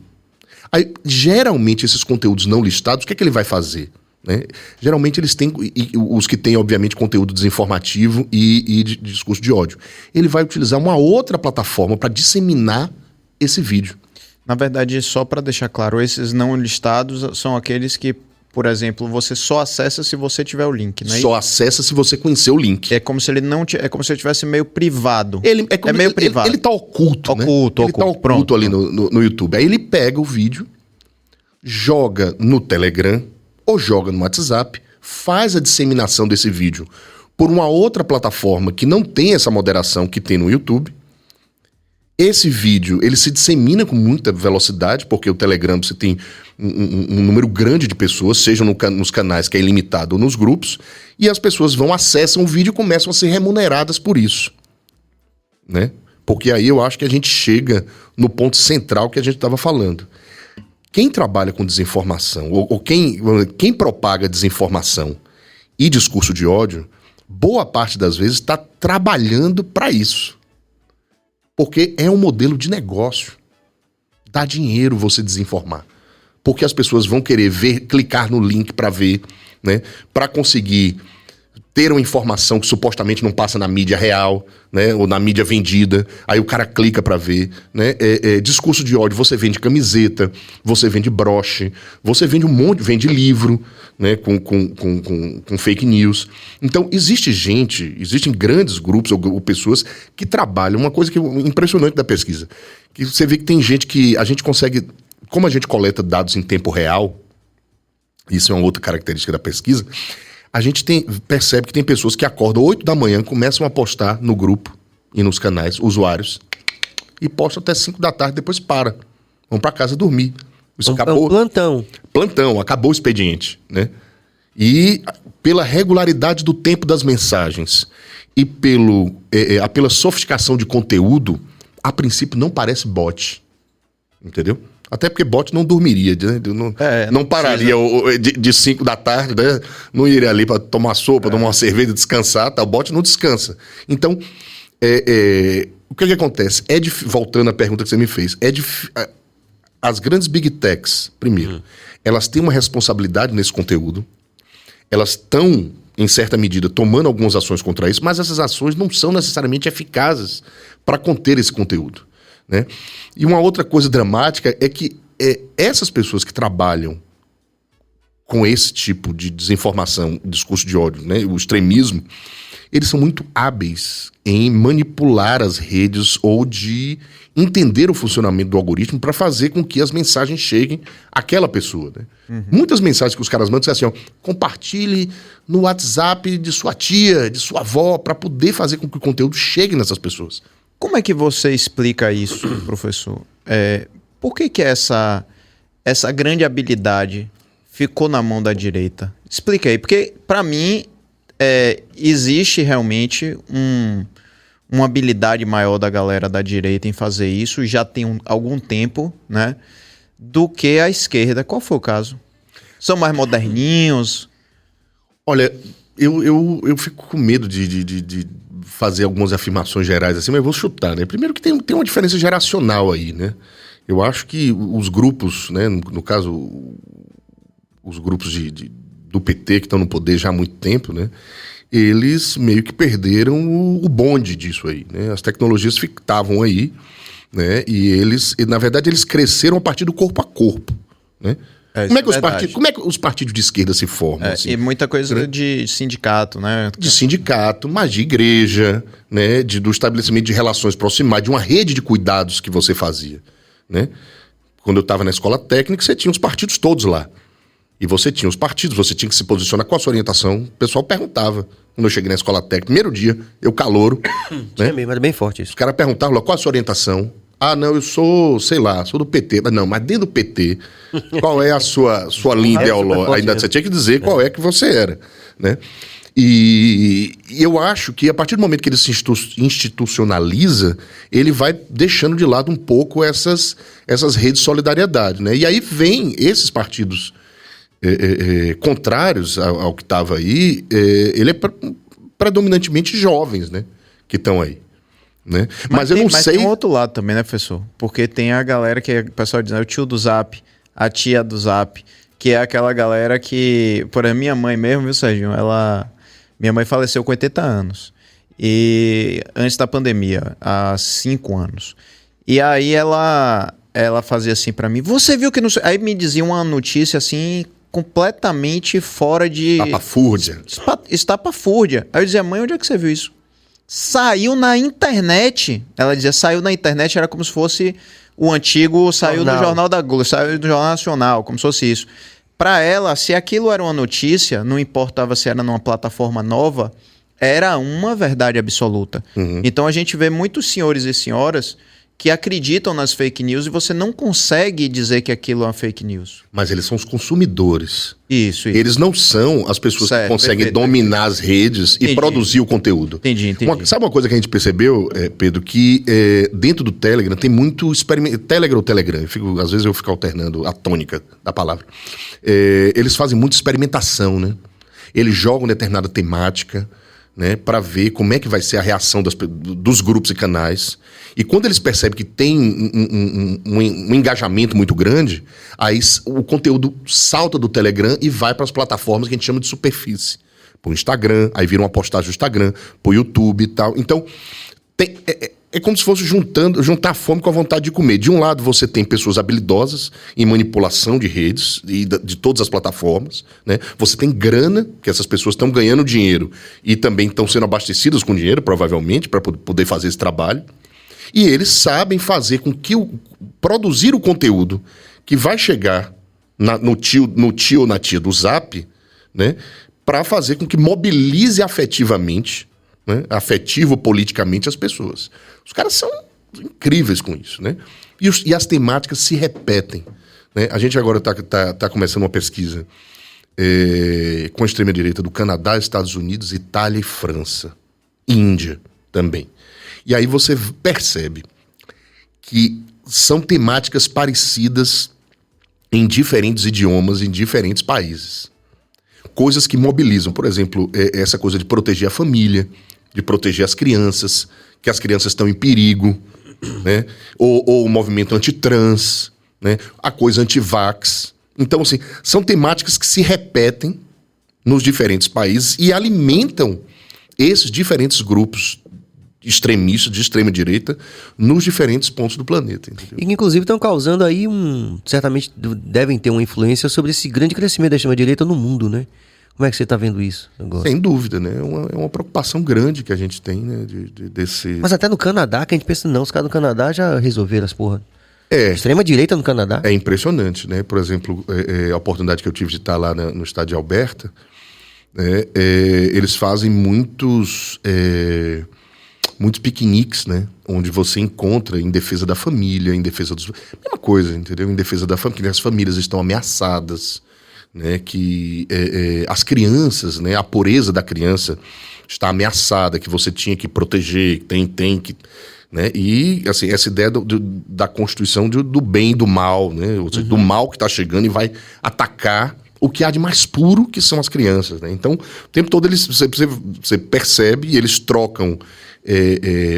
Aí, geralmente, esses conteúdos não listados, o que é que ele vai fazer? Né? Geralmente eles têm, os que têm, obviamente, conteúdo desinformativo e de discurso de ódio. Ele vai utilizar uma outra plataforma para disseminar esse vídeo. Na verdade, só para deixar claro, esses não listados são aqueles que, por exemplo, você só acessa se você tiver o link, né? Só acessa se você conhecer o link. É como se ele não é como se ele tivesse meio privado. É meio privado. Ele tá oculto, né? Ele tá oculto ali no YouTube. Aí ele pega o vídeo, joga no Telegram ou joga no WhatsApp, faz a disseminação desse vídeo por uma outra plataforma que não tem essa moderação que tem no YouTube. Esse vídeo, ele se dissemina com muita velocidade, porque o Telegram você tem um número grande de pessoas, seja nos canais que é ilimitado ou nos grupos, e as pessoas acessam o vídeo e começam a ser remuneradas por isso. Né? Porque aí eu acho que a gente chega no ponto central que a gente estava falando. Quem trabalha com desinformação, ou quem propaga desinformação e discurso de ódio, boa parte das vezes está trabalhando para isso. Porque é um modelo de negócio. Dá dinheiro você desinformar. Porque as pessoas vão querer clicar no link para ver, né? Para conseguir ter uma informação que supostamente não passa na mídia real, né? Ou na mídia vendida. Aí o cara clica para ver, né? Discurso de ódio, você vende camiseta, você vende broche, você vende vende livro, né? Com fake news. Então existem grandes grupos ou pessoas que trabalham, uma coisa que impressionante da pesquisa, que você vê que tem gente que a gente consegue, como a gente coleta dados em tempo real, isso é uma outra característica da pesquisa, a gente percebe que tem pessoas que acordam 8 da manhã, começam a postar no grupo e nos canais, usuários, e postam até 5 da tarde, depois para. Vão para casa dormir. Isso acabou. Plantão, acabou o expediente, né? E pela regularidade do tempo das mensagens e pela sofisticação de conteúdo, a princípio não parece bot. Entendeu? Até porque bot não dormiria, né? Não pararia de 5 da tarde, né? Não iria ali para tomar sopa, tomar uma cerveja, descansar, tá? O bot não descansa. Então, o que acontece? Voltando à pergunta que você me fez, as grandes big techs, primeiro, elas têm uma responsabilidade nesse conteúdo, elas estão, em certa medida, tomando algumas ações contra isso, mas essas ações não são necessariamente eficazes para conter esse conteúdo. Né? E uma outra coisa dramática é que essas pessoas que trabalham com esse tipo de desinformação, discurso de ódio, né? O extremismo, eles são muito hábeis em manipular as redes ou de entender o funcionamento do algoritmo para fazer com que as mensagens cheguem àquela pessoa, né? Muitas mensagens que os caras mandam são assim, ó, compartilhe no WhatsApp de sua tia, de sua avó, para poder fazer com que o conteúdo chegue nessas pessoas. Como é que você explica isso, professor? Por que essa grande habilidade ficou na mão da direita? Explica aí, porque para mim existe realmente uma habilidade maior da galera da direita em fazer isso, já tem algum tempo, né? Do que a esquerda. Qual foi o caso? São mais moderninhos? Olha, eu fico com medo de fazer algumas afirmações gerais assim, mas eu vou chutar, né? Primeiro que tem uma diferença geracional aí, né? Eu acho que os grupos, né? No caso, os grupos do PT que estão no poder já há muito tempo, né? Eles meio que perderam o bonde disso aí, né? As tecnologias estavam aí, né? E na verdade, eles cresceram a partir do corpo a corpo, né? Como é que os partidos de esquerda se formam? Assim? E muita coisa de sindicato, né? De sindicato, mas de igreja, né? Do estabelecimento de relações proximais, de uma rede de cuidados que você fazia, né? Quando eu estava na escola técnica, você tinha os partidos todos lá. E você tinha os partidos, você tinha que se posicionar com a sua orientação. O pessoal perguntava. Quando eu cheguei na escola técnica, primeiro dia, eu calouro. Né? Mesmo, era bem forte isso. Os caras perguntavam, qual a sua orientação? Ah, não, eu sou, sei lá, sou do PT. Não, mas dentro do PT, qual é a sua linha ideológica? Ainda você tinha que dizer qual é que você era, né? E eu acho que a partir do momento que ele se institucionaliza, ele vai deixando de lado um pouco essas redes de solidariedade, né? E aí vem esses partidos contrários ao que estava aí, ele é predominantemente jovens, né? Que estão aí. Né? Mas eu não sei. Tem um outro lado também, né, professor? Porque tem a galera que o pessoal diz, o tio do Zap, a tia do Zap, que é aquela galera que, por exemplo, minha mãe mesmo, viu, Serginho? Minha mãe faleceu com 80 anos. E antes da pandemia, há 5 anos. E aí ela fazia assim pra mim, você viu que não sei. Aí me dizia uma notícia assim, completamente fora de. Estapafúrdia. Estapafúrdia. Aí eu dizia, mãe, onde é que você viu isso? Saiu na internet. Ela dizia, saiu na internet, era como se fosse o antigo, saiu do Jornal da Globo, saiu do Jornal Nacional, como se fosse isso. Para ela, se aquilo era uma notícia, não importava se era numa plataforma nova, era uma verdade absoluta. Uhum. Então a gente vê muitos senhores e senhoras que acreditam nas fake news e você não consegue dizer que aquilo é uma fake news. Mas eles são os consumidores. Isso. Eles não são as pessoas que conseguem dominar as redes e produzir o conteúdo. Entendi. Sabe uma coisa que a gente percebeu, Pedro? Que dentro do Telegram tem muito experimento. Telegram ou Telegram? Às vezes eu fico alternando a tônica da palavra. Eles fazem muita experimentação, né? Eles jogam determinada temática, né, para ver como é que vai ser a reação dos grupos e canais. E quando eles percebem que tem um engajamento muito grande, aí o conteúdo salta do Telegram e vai para as plataformas que a gente chama de superfície. Pro Instagram, aí vira uma postagem do Instagram, pro YouTube e tal. Então, é como se fosse juntar a fome com a vontade de comer. De um lado, você tem pessoas habilidosas em manipulação de redes e de todas as plataformas, né? Você tem grana, que essas pessoas estão ganhando dinheiro e também estão sendo abastecidas com dinheiro, provavelmente, para poder fazer esse trabalho. E eles sabem fazer com que produzir o conteúdo que vai chegar no tio ou na tia do Zap, né? Para fazer com que mobilize afetivamente, né, afetivo politicamente as pessoas. Os caras são incríveis com isso, né? E as temáticas se repetem, né? A gente agora tá começando uma pesquisa com a extrema-direita do Canadá, Estados Unidos, Itália e França. Índia também. E aí você percebe que são temáticas parecidas em diferentes idiomas, em diferentes países. Coisas que mobilizam, por exemplo, essa coisa de proteger a família, de proteger as crianças, que as crianças estão em perigo, né? Ou o movimento antitrans, né? A coisa anti-vax. Então, assim, são temáticas que se repetem nos diferentes países e alimentam esses diferentes grupos extremistas, de extrema-direita, nos diferentes pontos do planeta. Entendeu? E que, inclusive, estão causando aí certamente devem ter uma influência sobre esse grande crescimento da extrema-direita no mundo, né? Como é que você está vendo isso agora? Sem dúvida, né? É uma preocupação grande que a gente tem, né? Desse... Mas até no Canadá, que a gente pensa, não, os caras do Canadá já resolveram as porra. Extrema-direita no Canadá. É impressionante, né? Por exemplo, a oportunidade que eu tive de estar lá no estado de Alberta, né? Eles fazem muitos piqueniques, né? Onde você encontra em defesa da família, em defesa dos... Mesma coisa, entendeu? Em defesa da família, as famílias estão ameaçadas, né? Que as crianças, né? A pureza da criança está ameaçada, que você tinha que proteger, tem que... Né? E assim, essa ideia da constituição do bem e do mal, né? Ou seja, do mal que está chegando e vai atacar o que há de mais puro, que são as crianças, né? Então, o tempo todo você percebe e eles trocam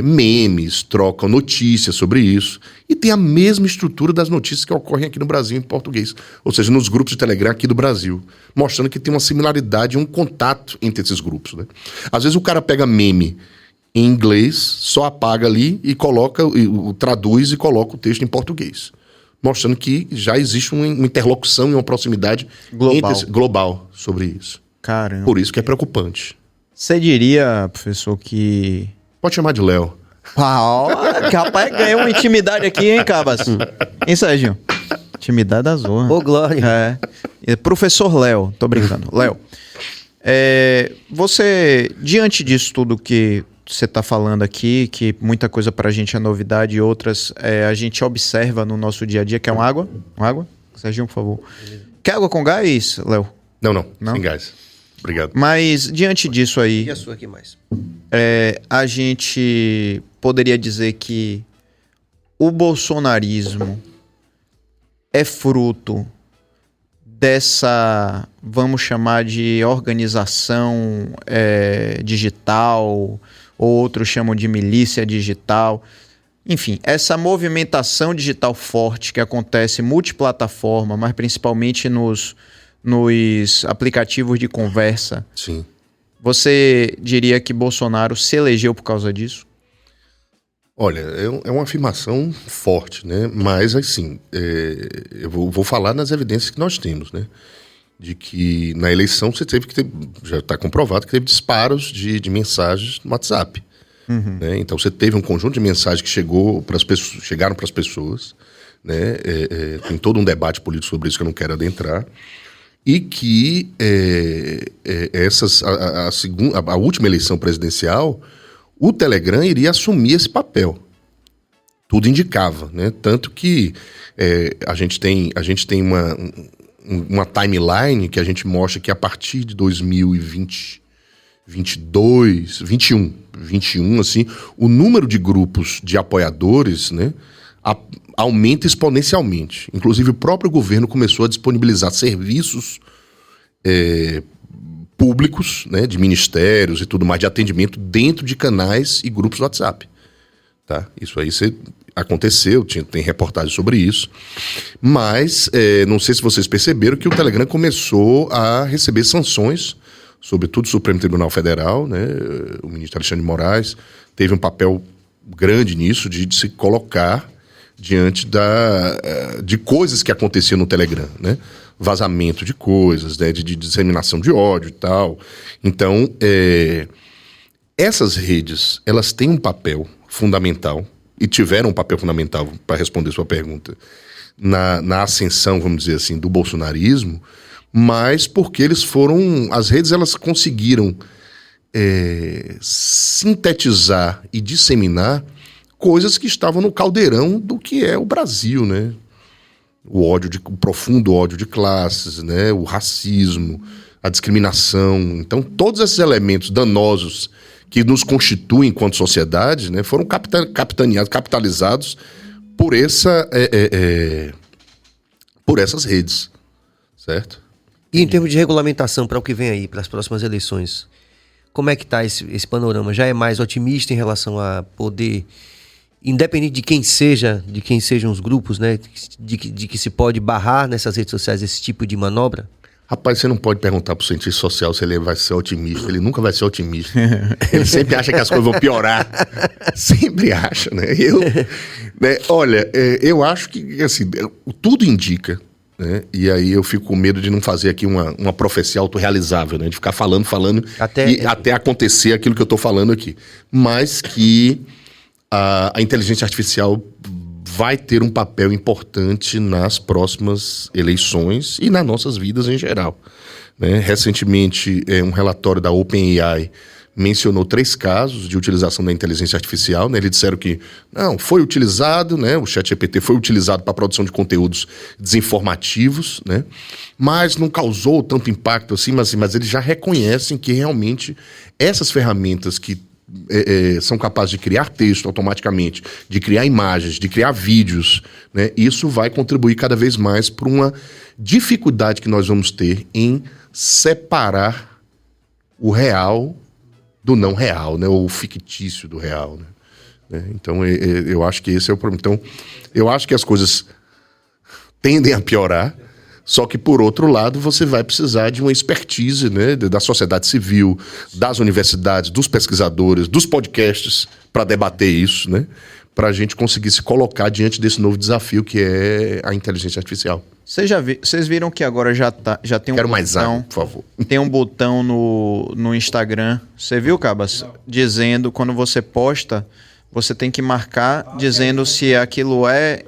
memes, trocam notícias sobre isso, e tem a mesma estrutura das notícias que ocorrem aqui no Brasil em português, ou seja, nos grupos de Telegram aqui do Brasil, mostrando que tem uma similaridade, um contato entre esses grupos, né? Às vezes o cara pega meme em inglês, só apaga ali e coloca, traduz e coloca o texto em português, mostrando que já existe uma interlocução e uma proximidade global sobre isso. Caramba. Por isso que é preocupante. Você diria, professor, que... Pode chamar de Léo. Rapaz, ganhou uma intimidade aqui, hein, Cabas? Hein, Serginho? Intimidade da zorra. Ô, Glória. Professor Léo, tô brincando. Léo, você, diante disso tudo que você tá falando aqui, que muita coisa pra gente é novidade e outras a gente observa no nosso dia a dia, quer uma água? Uma água? Serginho, por favor. Quer água com gás, Léo? Não, sem gás. Obrigado. Mas, diante disso aí... E a sua aqui mais? A gente poderia dizer que o bolsonarismo é fruto dessa, vamos chamar de organização digital, ou outros chamam de milícia digital. Enfim, essa movimentação digital forte que acontece multiplataforma, mas principalmente nos aplicativos de conversa. Sim. Você diria que Bolsonaro se elegeu por causa disso? Olha, é uma afirmação forte, né? Mas, assim, eu vou falar nas evidências que nós temos, né? De que na eleição você teve que ter, já está comprovado que teve disparos de mensagens no WhatsApp. Né? Então você teve um conjunto de mensagens que chegaram para as pessoas, né? Tem todo um debate político sobre isso que eu não quero adentrar. E que a última eleição presidencial, o Telegram iria assumir esse papel. Tudo indicava, né? Tanto que a gente tem uma timeline que a gente mostra que a partir de 2021, assim, o número de grupos de apoiadores, né, aumenta exponencialmente. Inclusive, o próprio governo começou a disponibilizar serviços públicos, né, de ministérios e tudo mais, de atendimento dentro de canais e grupos do WhatsApp. Tá? Isso aí aconteceu, tem reportagem sobre isso. Mas, não sei se vocês perceberam que o Telegram começou a receber sanções, sobretudo do Supremo Tribunal Federal, né? O ministro Alexandre de Moraes teve um papel grande nisso, de se colocar diante de coisas que aconteciam no Telegram, né? Vazamento de coisas, né? de disseminação de ódio e tal. Então, essas redes, elas têm um papel fundamental, e tiveram um papel fundamental, para responder sua pergunta, na ascensão, vamos dizer assim, do bolsonarismo, mas porque as redes elas conseguiram sintetizar e disseminar coisas que estavam no caldeirão do que é o Brasil, né? O profundo ódio de classes, né? O racismo, a discriminação. Então, todos esses elementos danosos que nos constituem enquanto sociedade, né, foram capitalizados por essas redes, certo? E em termos de regulamentação para o que vem aí, para as próximas eleições, como é que está esse panorama? Já é mais otimista em relação a poder, independente de quem sejam os grupos, né, de que se pode barrar nessas redes sociais esse tipo de manobra? Rapaz, você não pode perguntar pro cientista social se ele vai ser otimista. Ele nunca vai ser otimista. Ele sempre acha que as coisas vão piorar. Sempre acha, né? Olha, eu acho que, assim, tudo indica né? E aí eu fico com medo de não fazer aqui uma profecia autorrealizável, né? De ficar falando até acontecer aquilo que eu estou falando aqui. Mas que a inteligência artificial vai ter um papel importante nas próximas eleições e nas nossas vidas em geral, né? Recentemente, um relatório da OpenAI mencionou 3 casos de utilização da inteligência artificial, né? Eles disseram que não, foi utilizado, né? O ChatGPT foi utilizado para a produção de conteúdos desinformativos, né? Mas não causou tanto impacto assim, mas eles já reconhecem que realmente essas ferramentas que são capazes de criar texto automaticamente, de criar imagens, de criar vídeos, né? Isso vai contribuir cada vez mais para uma dificuldade que nós vamos ter em separar o real do não real, né? Ou o fictício do real, né? Então, eu acho que esse é o problema. Então, eu acho que as coisas tendem a piorar, só que, por outro lado, você vai precisar de uma expertise, né? Da sociedade civil, das universidades, dos pesquisadores, dos podcasts, para debater isso, né? Para a gente conseguir se colocar diante desse novo desafio que é a inteligência artificial. Vocês viram que agora já tem um Quero botão, mais água, por favor. Tem um botão no Instagram. Você viu, Cabas? Dizendo, quando você posta, você tem que marcar dizendo se aquilo é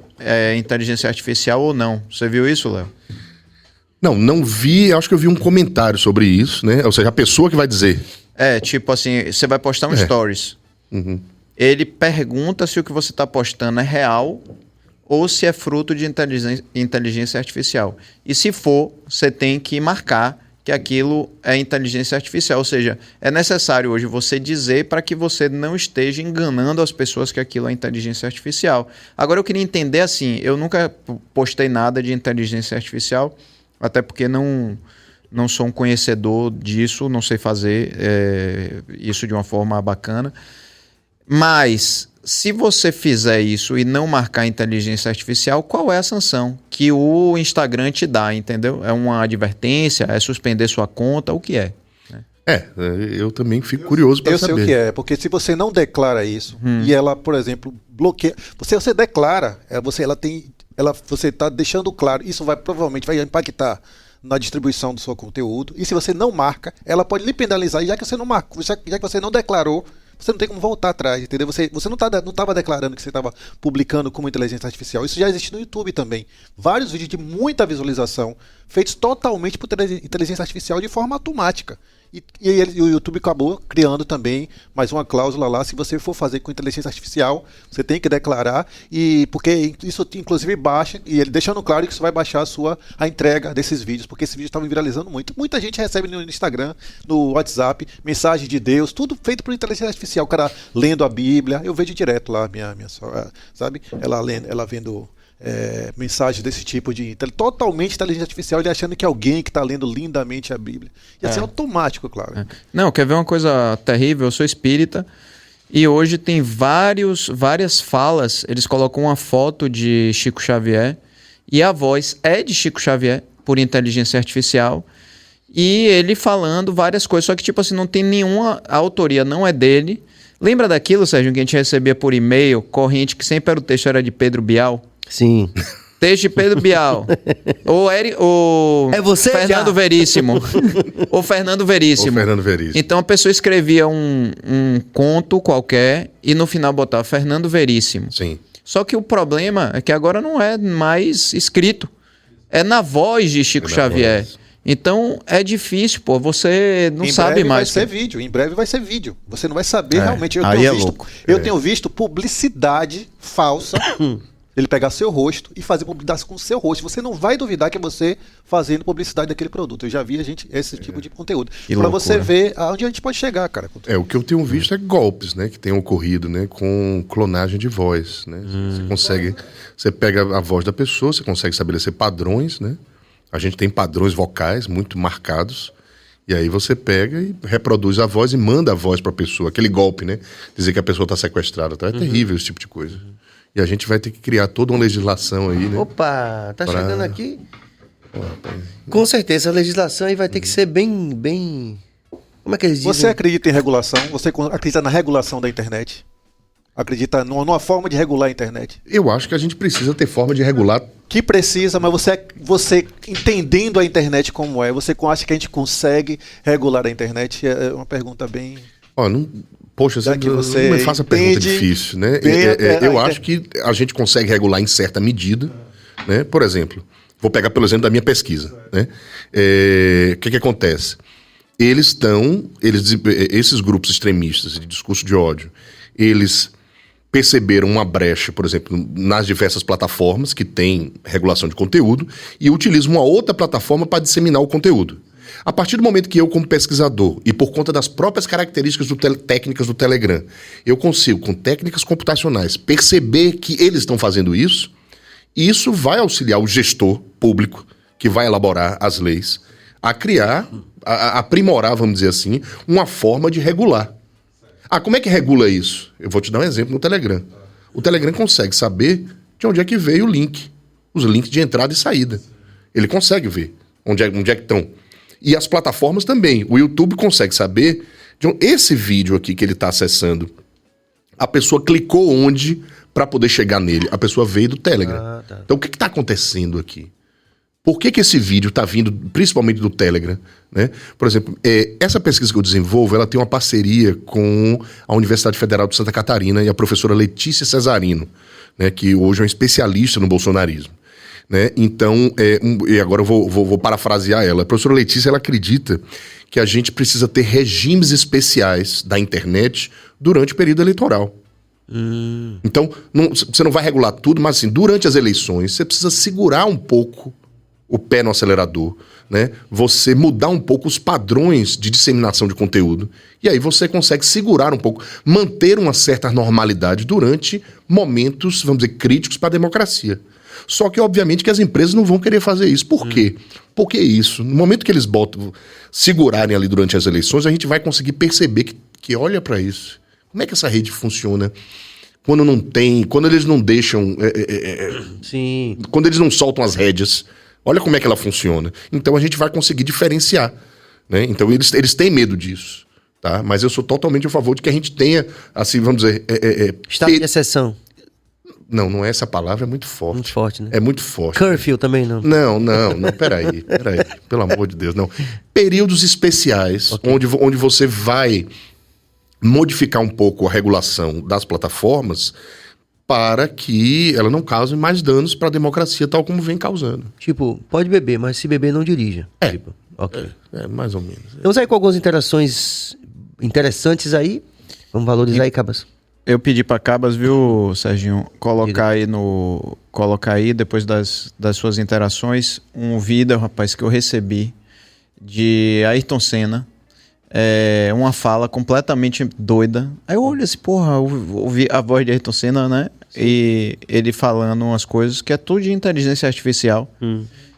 inteligência artificial ou não. Você viu isso, Léo? Não vi, acho que eu vi um comentário sobre isso, né? Ou seja, a pessoa que vai dizer. Tipo assim, você vai postar um stories. Uhum. Ele pergunta se o que você está postando é real ou se é fruto de inteligência artificial. E se for, você tem que marcar que aquilo é inteligência artificial. Ou seja, é necessário hoje você dizer para que você não esteja enganando as pessoas que aquilo é inteligência artificial. Agora eu queria entender assim, eu nunca postei nada de inteligência artificial, até porque não sou um conhecedor disso, não sei fazer isso de uma forma bacana. Mas se você fizer isso e não marcar inteligência artificial, qual é a sanção que o Instagram te dá, entendeu? É uma advertência? É suspender sua conta? O que é? Eu também fico curioso para saber. Eu sei o que é, porque se você não declara isso e ela, por exemplo, bloqueia... Você declara, você está deixando claro, isso provavelmente vai impactar na distribuição do seu conteúdo, e se você não marca, ela pode lhe penalizar, e já que você não marcou, já que você não declarou, você não tem como voltar atrás, entendeu? Você não estava declarando que você estava publicando como inteligência artificial. Isso já existe no YouTube também. Vários vídeos de muita visualização, feitos totalmente por inteligência artificial de forma automática. E o YouTube acabou criando também mais uma cláusula lá, se você for fazer com inteligência artificial, você tem que declarar, porque isso inclusive baixa, e ele deixando claro que isso vai baixar a entrega desses vídeos, porque esses vídeos estavam viralizando muito. Muita gente recebe no Instagram, no WhatsApp, mensagem de Deus, tudo feito por inteligência artificial, o cara lendo a Bíblia, eu vejo direto lá, minha sogra, sabe? Ela vendo... mensagens desse tipo totalmente inteligência artificial, ele achando que é alguém que está lendo lindamente a Bíblia. E assim, automático, claro. Não, quer ver uma coisa terrível? Eu sou espírita e hoje tem várias falas, eles colocam uma foto de Chico Xavier e a voz é de Chico Xavier por inteligência artificial e ele falando várias coisas, só que tipo assim, não tem nenhuma, a autoria não é dele. Lembra daquilo, Sérgio, que a gente recebia por e-mail, corrente, que sempre era o texto era de Pedro Bial? Sim. Texto de Pedro Bial. É você, Fernando Veríssimo. Ou Fernando Veríssimo. Então a pessoa escrevia um conto qualquer e no final botava Fernando Veríssimo. Sim. Só que o problema é que agora não é mais escrito. É na voz de Chico Xavier. Então é difícil, você não sabe mais. Em breve vai ser vídeo. Você não vai saber realmente. Eu tenho visto publicidade falsa. Ele pegar seu rosto e fazer publicidade com o seu rosto. Você não vai duvidar que é você fazendo publicidade daquele produto. Eu já vi esse tipo de conteúdo. Para você ver aonde a gente pode chegar, cara. O que eu tenho visto é golpes, né, que tem ocorrido, né, com clonagem de voz, né? Você pega a voz da pessoa, você consegue estabelecer padrões, né? A gente tem padrões vocais muito marcados. E aí você pega e reproduz a voz e manda a voz para a pessoa. Aquele golpe, né? Dizer que a pessoa está sequestrada. Tá? É terrível esse tipo de coisa. E a gente vai ter que criar toda uma legislação aí, né? Opa, chegando aqui. Com certeza, a legislação aí vai ter que ser bem... Como é que eles dizem? Você acredita em regulação? Você acredita na regulação da internet? acredita numa forma de regular a internet? Eu acho que a gente precisa ter forma de regular. Que precisa, mas você entendendo a internet como é, você acha que a gente consegue regular a internet? É uma pergunta bem... Poxa, você não me faça pergunta difícil, né? Eu acho que a gente consegue regular em certa medida, né? Por exemplo, vou pegar pelo exemplo da minha pesquisa, né? O que acontece? Esses grupos extremistas de discurso de ódio, eles perceberam uma brecha, por exemplo, nas diversas plataformas que têm regulação de conteúdo e utilizam uma outra plataforma para disseminar o conteúdo. A partir do momento que eu, como pesquisador, e por conta das próprias características técnicas do Telegram, eu consigo, com técnicas computacionais, perceber que eles estão fazendo isso, e isso vai auxiliar o gestor público, que vai elaborar as leis, a criar, a aprimorar, vamos dizer assim, uma forma de regular. Como é que regula isso? Eu vou te dar um exemplo no Telegram. O Telegram consegue saber de onde é que veio o link, os links de entrada e saída. Ele consegue ver onde é que estão. E as plataformas também. O YouTube consegue saber de onde esse vídeo aqui que ele está acessando, a pessoa clicou onde para poder chegar nele. A pessoa veio do Telegram. Tá. Então o que está acontecendo aqui? Por que esse vídeo está vindo principalmente do Telegram? Né? Por exemplo, essa pesquisa que eu desenvolvo, ela tem uma parceria com a Universidade Federal de Santa Catarina e a professora Letícia Cesarino, né, que hoje é uma especialista no bolsonarismo. Né? Então, e agora eu vou parafrasear ela. A professora Letícia, ela acredita que a gente precisa ter regimes especiais da internet durante o período eleitoral. Então, você não vai regular tudo, mas assim, durante as eleições, você precisa segurar um pouco o pé no acelerador, né? Você mudar um pouco os padrões de disseminação de conteúdo. E aí você consegue segurar um pouco, manter uma certa normalidade durante momentos, vamos dizer, críticos para a democracia. Só que, obviamente, que as empresas não vão querer fazer isso. Por quê? Porque isso, no momento que eles segurarem ali durante as eleições, a gente vai conseguir perceber que olha para isso. Como é que essa rede funciona? Quando não tem, quando eles não deixam... Sim. Quando eles não soltam as rédeas. Olha como é que ela funciona. Então a gente vai conseguir diferenciar. Né? Então eles têm medo disso. Tá? Mas eu sou totalmente a favor de que a gente tenha, assim, vamos dizer... Estado de exceção. Não é essa palavra, é muito forte. Muito forte, né? É muito forte. Curfew também não. Não, peraí. Pelo amor de Deus, não. Períodos especiais, okay, onde você vai modificar um pouco a regulação das plataformas para que ela não cause mais danos para a democracia, tal como vem causando. Tipo, pode beber, mas se beber, não dirija. Tipo, ok. Mais ou menos. Vamos aí com algumas interações interessantes aí. Vamos valorizar aí, Cabas. Eu pedi para Cabas, viu, Serginho, colocar aí depois das suas interações, um vídeo, rapaz, que eu recebi de Ayrton Senna, uma fala completamente doida. Aí eu olho assim, ouvi a voz de Ayrton Senna, né? Sim. E ele falando umas coisas que é tudo de inteligência artificial.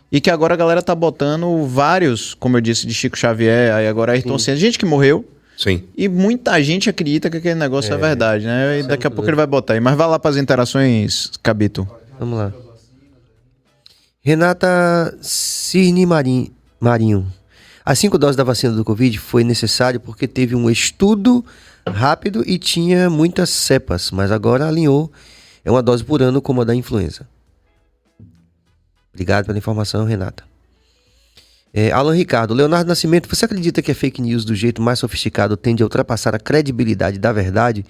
E que agora a galera tá botando vários, como eu disse, de Chico Xavier, aí agora Ayrton Senna, gente que morreu. Sim. E muita gente acredita que aquele negócio é verdade, né? E daqui a pouco ele vai botar aí. Mas vai lá para as interações, Cabito. Vamos lá. Renata Cirne Marinho. As 5 doses da vacina do Covid foi necessário porque teve um estudo rápido e tinha muitas cepas, mas agora alinhou. É uma dose por ano como a da influenza. Obrigado pela informação, Renata. Alan Ricardo, Leonardo Nascimento, você acredita que a fake news do jeito mais sofisticado tende a ultrapassar a credibilidade da verdade?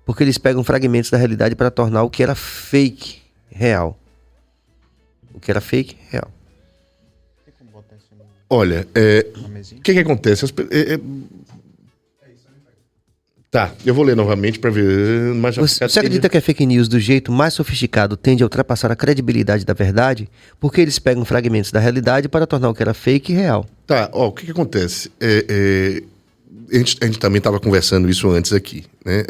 Porque eles pegam fragmentos da realidade para tornar o que era fake real. O que era fake, real. Olha, o que acontece? Tá, eu vou ler novamente para ver. Mas você acredita que a fake news do jeito mais sofisticado tende a ultrapassar a credibilidade da verdade? Porque eles pegam fragmentos da realidade para tornar o que era fake real. Tá, o que acontece? A gente também estava conversando isso antes aqui, né?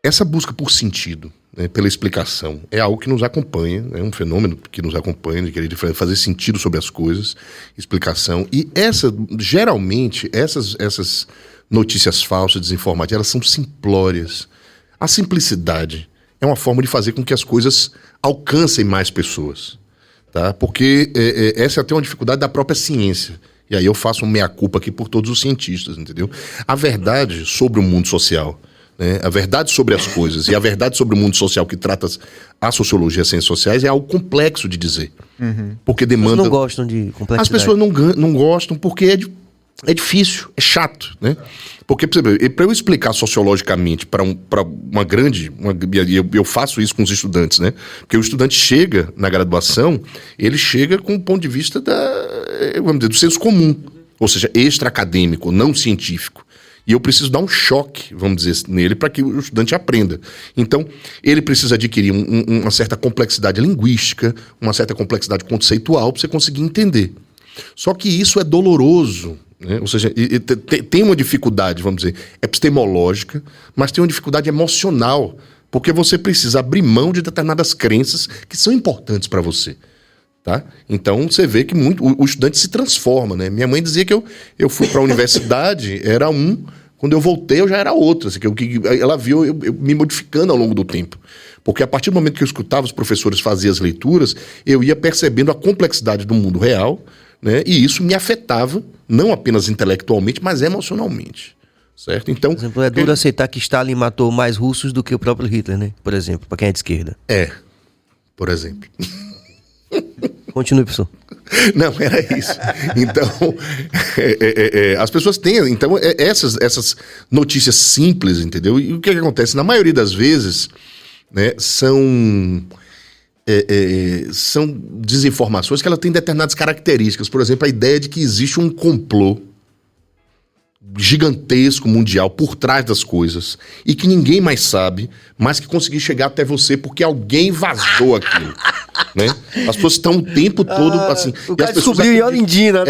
Essa busca por sentido, né, pela explicação, é algo que nos acompanha, é um fenômeno que nos acompanha, de querer fazer sentido sobre as coisas, explicação. E geralmente, essas notícias falsas, desinformativas, elas são simplórias. A simplicidade é uma forma de fazer com que as coisas alcancem mais pessoas. Tá? Porque essa é até uma dificuldade da própria ciência. E aí eu faço um meia-culpa aqui por todos os cientistas, entendeu? A verdade sobre o mundo social, né? A verdade sobre as coisas e a verdade sobre o mundo social que trata a sociologia e as ciências sociais é algo complexo de dizer. Porque demanda... As pessoas não gostam de complexidade. As pessoas não gostam porque é difícil, é chato, né? Porque, para eu explicar sociologicamente para uma grande... eu faço isso com os estudantes, né? Porque o estudante chega na graduação, ele chega com o ponto de vista do senso comum. Ou seja, extra-acadêmico, não científico. E eu preciso dar um choque, vamos dizer, nele para que o estudante aprenda. Então, ele precisa adquirir uma certa complexidade linguística, uma certa complexidade conceitual para você conseguir entender. Só que isso é doloroso, né? Ou seja, tem uma dificuldade, vamos dizer, epistemológica, mas tem uma dificuldade emocional, porque você precisa abrir mão de determinadas crenças que são importantes para você. Tá? Então você vê que o estudante se transforma, né? Minha mãe dizia que eu fui para a universidade, era quando eu voltei eu já era outro. Assim, ela viu eu me modificando ao longo do tempo. Porque a partir do momento que eu escutava os professores fazer as leituras, eu ia percebendo a complexidade do mundo real, né? E isso me afetava, não apenas intelectualmente, mas emocionalmente. Certo? Então, por exemplo, é duro aceitar que Stalin matou mais russos do que o próprio Hitler, né? Por exemplo, para quem é de esquerda. Por exemplo. Continue, professor. Não, era isso. Então, as pessoas têm então, essas notícias simples, entendeu? E o que acontece? Na maioria das vezes, né, são desinformações que ela tem determinadas características. Por exemplo, a ideia de que existe um complô gigantesco, mundial, por trás das coisas, e que ninguém mais sabe, mas que conseguiu chegar até você porque alguém vazou aquilo, né? As pessoas estão o tempo todo assim... O cara descobriu em Olindina.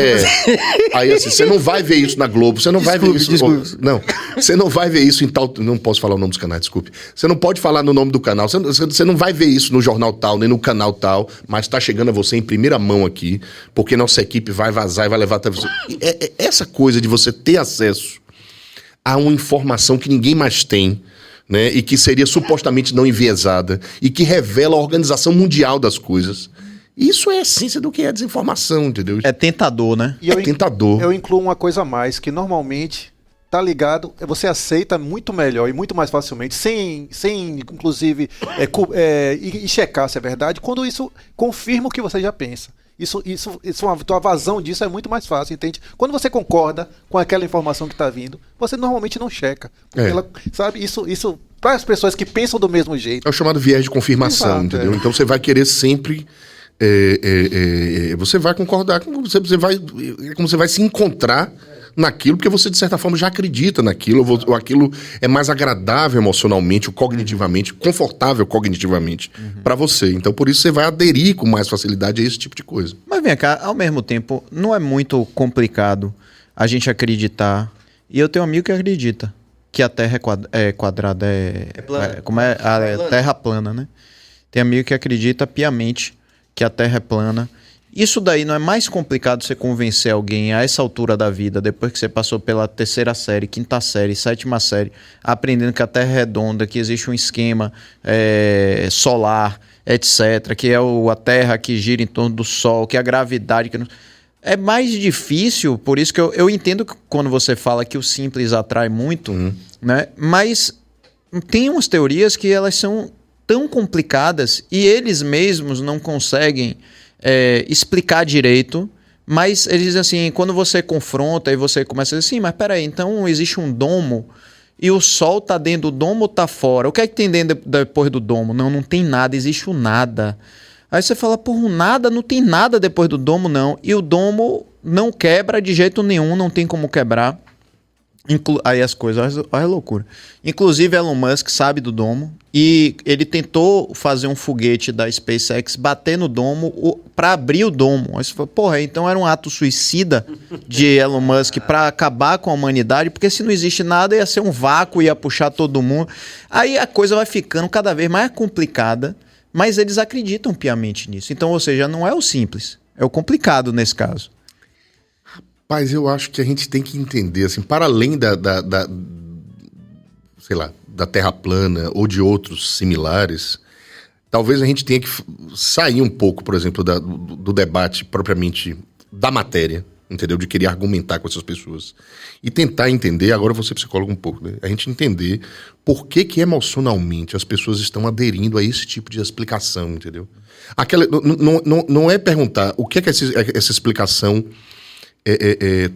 Aí assim, você não vai ver isso na Globo, você não vai ver isso... Não, você não vai ver isso em tal... Não posso falar o nome dos canais, desculpe. Você não pode falar no nome do canal, você não vai ver isso no jornal tal, nem no canal tal, mas está chegando a você em primeira mão aqui, porque nossa equipe vai vazar e vai levar até você. Essa coisa de você ter acesso a uma informação que ninguém mais tem, né, e que seria supostamente não enviesada, e que revela a organização mundial das coisas. Isso é a essência do que é desinformação, entendeu? É tentador, né? E tentador. Eu incluo uma coisa a mais, que normalmente tá ligado, você aceita muito melhor e muito mais facilmente, sem inclusive, e checar se é verdade, quando isso confirma o que você já pensa. A tua vazão disso é muito mais fácil, entende? Quando você concorda com aquela informação que está vindo, você normalmente não checa. Porque ela, sabe, isso para as pessoas que pensam do mesmo jeito. É o chamado viés de confirmação, exato, entendeu? Então você vai querer sempre... você vai concordar, você vai se encontrar naquilo, porque você, de certa forma, já acredita naquilo, ou aquilo é mais agradável emocionalmente, ou cognitivamente, confortável cognitivamente para você. Então, por isso, você vai aderir com mais facilidade a esse tipo de coisa. Mas vem cá, ao mesmo tempo, não é muito complicado a gente acreditar, e eu tenho um amigo que acredita que a Terra é quadrada, a Terra plana, né? Tem amigo que acredita piamente que a Terra é plana. Isso daí não é mais complicado você convencer alguém a essa altura da vida, depois que você passou pela 3ª série, 5ª série, 7ª série, aprendendo que a Terra é redonda, que existe um esquema solar, etc., que é a Terra que gira em torno do Sol, que é a gravidade... É mais difícil, por isso que eu entendo que quando você fala que o simples atrai muito, né? Mas tem umas teorias que elas são tão complicadas e eles mesmos não conseguem... explicar direito, mas eles dizem assim, quando você confronta e você começa a dizer assim, mas peraí, então existe um domo e o sol tá dentro do domo ou tá fora? O que é que tem dentro depois do domo? Não tem nada, existe o nada. Aí você fala, o nada, não tem nada depois do domo não, e o domo não quebra de jeito nenhum, não tem como quebrar. Aí as coisas, olha a loucura. Inclusive Elon Musk sabe do domo e ele tentou fazer um foguete da SpaceX bater no domo para abrir o domo. Aí você fala, então era um ato suicida de Elon Musk para acabar com a humanidade, porque se não existe nada ia ser um vácuo, ia puxar todo mundo. Aí a coisa vai ficando cada vez mais complicada, mas eles acreditam piamente nisso. Então, ou seja, não é o simples, é o complicado nesse caso. Mas eu acho que a gente tem que entender, assim, para além sei lá, da Terra plana ou de outros similares, talvez a gente tenha que sair um pouco, por exemplo, do debate propriamente da matéria, entendeu? De querer argumentar com essas pessoas. E tentar entender, agora eu vou ser psicólogo um pouco, né? A gente entender por que emocionalmente as pessoas estão aderindo a esse tipo de explicação, entendeu? Não é perguntar o que é que essa explicação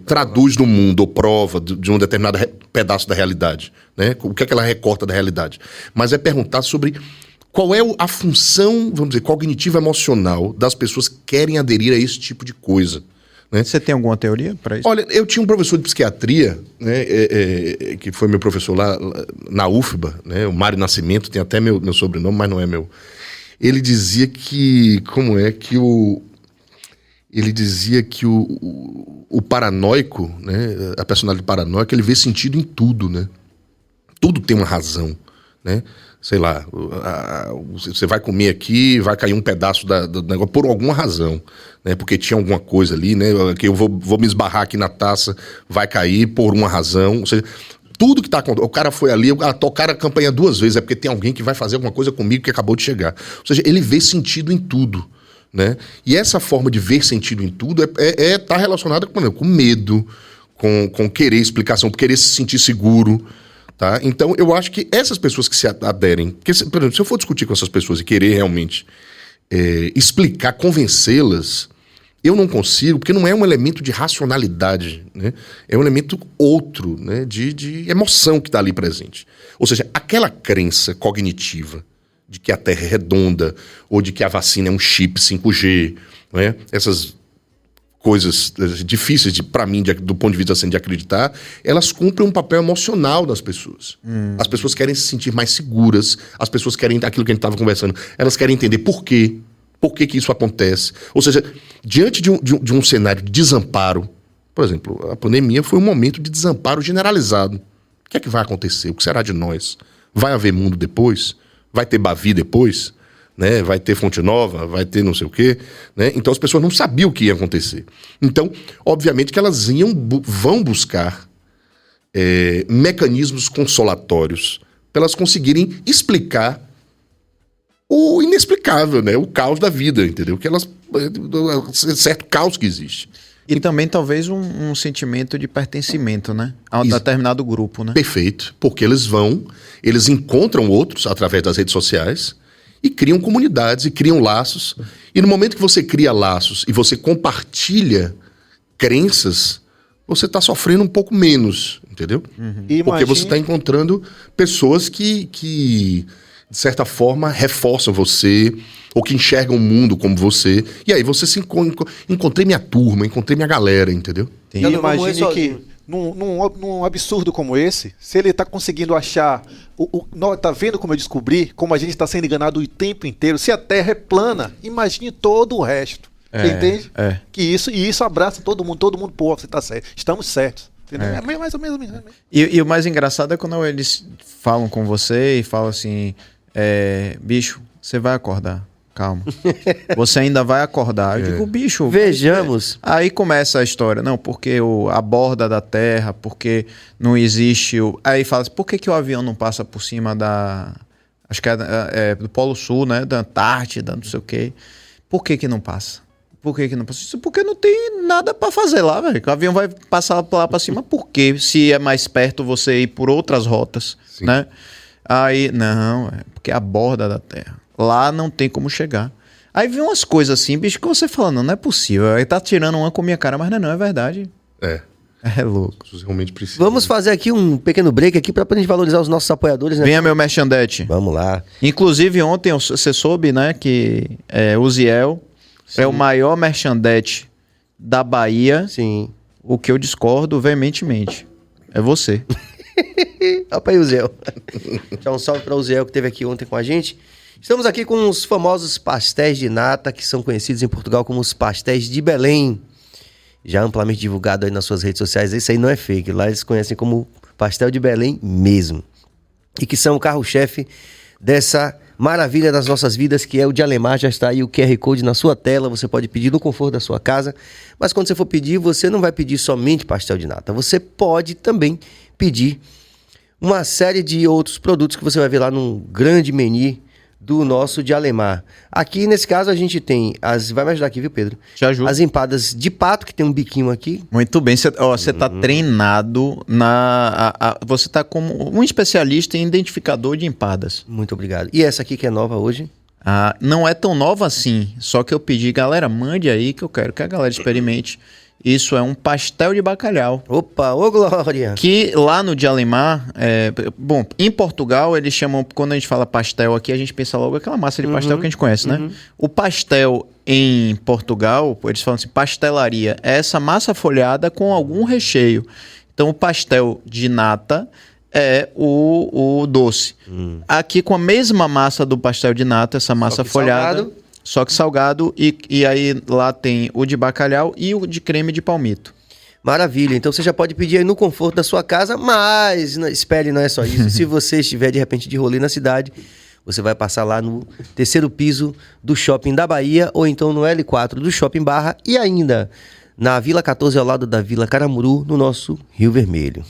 traduz no mundo ou prova de um determinado pedaço da realidade, né? O que é que ela recorta da realidade. Mas é perguntar sobre qual é a função, vamos dizer, cognitiva emocional das pessoas que querem aderir a esse tipo de coisa. Né? Você tem alguma teoria para isso? Olha, eu tinha um professor de psiquiatria, né, que foi meu professor lá na UFBA, né, o Mário Nascimento, tem até meu sobrenome, mas não é meu. Ele dizia que, ele dizia que o paranoico, né, a personalidade paranoica, ele vê sentido em tudo, né? Tudo tem uma razão, né? Sei lá, você vai comer aqui, vai cair um pedaço do negócio por alguma razão, né? Porque tinha alguma coisa ali, né? Que eu vou me esbarrar aqui na taça, vai cair por uma razão. Ou seja, tudo que tá acontecendo. O cara foi ali, tocaram a campanha 2 vezes, é porque tem alguém que vai fazer alguma coisa comigo que acabou de chegar. Ou seja, ele vê sentido em tudo, né? E essa forma de ver sentido em tudo tá relacionada com medo, com querer explicação, com querer se sentir seguro. Tá? Então, eu acho que essas pessoas que se aderem... Porque, por exemplo, se eu for discutir com essas pessoas e querer realmente explicar, convencê-las, eu não consigo, porque não é um elemento de racionalidade, né? É um elemento outro, né? de emoção que está ali presente. Ou seja, aquela crença cognitiva de que a Terra é redonda ou de que a vacina é um chip 5G, né? Essas coisas difíceis para mim, do ponto de vista assim, de acreditar, elas cumprem um papel emocional das pessoas. As pessoas querem se sentir mais seguras, as pessoas querem aquilo que a gente estava conversando, elas querem entender por quê que isso acontece. Ou seja, diante de um cenário de desamparo, por exemplo, a pandemia foi um momento de desamparo generalizado. O que é que vai acontecer? O que será de nós? Vai haver mundo depois? Vai ter Bavi depois? Né? Vai ter Fonte Nova, vai ter não sei o quê, né? Então as pessoas não sabiam o que ia acontecer. Então, obviamente que elas vão buscar mecanismos consolatórios para elas conseguirem explicar o inexplicável, né? O caos da vida, entendeu? Certo caos que existe. E também talvez um sentimento de pertencimento, né? A um determinado grupo, né? Perfeito, porque eles encontram outros através das redes sociais e criam comunidades e criam laços. E no momento que você cria laços e você compartilha crenças, você está sofrendo um pouco menos, entendeu? Porque você está encontrando pessoas que, de certa forma, reforçam você ou que enxergam o mundo como você. E aí você encontrei minha turma, encontrei minha galera, entendeu? E imagine que num absurdo como esse, se ele está conseguindo achar, tá vendo como eu descobri, como a gente está sendo enganado o tempo inteiro, se a Terra é plana, imagine todo o resto. Você entende? Que isso abraça todo mundo, pô, você tá certo, estamos certos. É mais ou menos. E o mais engraçado é quando eles falam com você e falam assim, bicho, você vai acordar. Calma. Você ainda vai acordar. Eu digo, bicho... Vejamos. Aí começa a história. Não, porque a borda da Terra, porque não existe... Aí fala assim, por que o avião não passa por cima da... Acho que do Polo Sul, né? Da Antártida, não sei o quê. Por que não passa? Por que não passa? Isso porque não tem nada pra fazer lá, velho. O avião vai passar lá pra cima. Por quê? Se é mais perto você ir por outras rotas, né? Aí, não, porque é a borda da Terra. Lá não tem como chegar. Aí vem umas coisas assim, bicho, que você fala, não é possível. Aí tá tirando uma com a minha cara, mas não é verdade. É louco. Realmente precisa. Vamos fazer aqui um pequeno break aqui pra gente valorizar os nossos apoiadores, né? Venha meu merchandete. Vamos lá. Inclusive ontem você soube, né, que o Ziel é o maior merchandete da Bahia. Sim. O que eu discordo veementemente. É você. Opa aí, o Ziel. Tchau, um salve para o Ziel que esteve aqui ontem com a gente. Estamos aqui com os famosos pastéis de nata, que são conhecidos em Portugal como os pastéis de Belém. Já amplamente divulgado aí nas suas redes sociais. Isso aí não é fake, lá eles conhecem como pastel de Belém mesmo. E que são o carro-chefe dessa maravilha das nossas vidas, que é o de Alemar. Já está aí o QR Code na sua tela, você pode pedir no conforto da sua casa. Mas quando você for pedir, você não vai pedir somente pastel de nata. Você pode também pedir uma série de outros produtos que você vai ver lá num grande menu do nosso de Alemar. Aqui, nesse caso, a gente tem vai me ajudar aqui, viu, Pedro? Te ajudo. As empadas de pato, que tem um biquinho aqui. Muito bem, você tá treinado você tá como um especialista em identificador de empadas. Muito obrigado. E essa aqui que é nova hoje? Não é tão nova assim, só que eu pedi, galera, mande aí que eu quero que a galera experimente. Isso é um pastel de bacalhau. Opa, ô glória! Que lá no de Alemar, bom, em Portugal eles chamam, quando a gente fala pastel aqui, a gente pensa logo aquela massa de pastel que a gente conhece, né? O pastel em Portugal, eles falam assim, pastelaria, é essa massa folhada com algum recheio. Então o pastel de nata é o doce. Aqui com a mesma massa do pastel de nata, essa massa folhada... Salgado. Só que salgado, e aí lá tem o de bacalhau e o de creme de palmito. Maravilha, então você já pode pedir aí no conforto da sua casa, mas espere, não é só isso. Se você estiver de repente de rolê na cidade, você vai passar lá no 3º piso do Shopping da Bahia, ou então no L4 do Shopping Barra, e ainda na Vila 14, ao lado da Vila Caramuru, no nosso Rio Vermelho.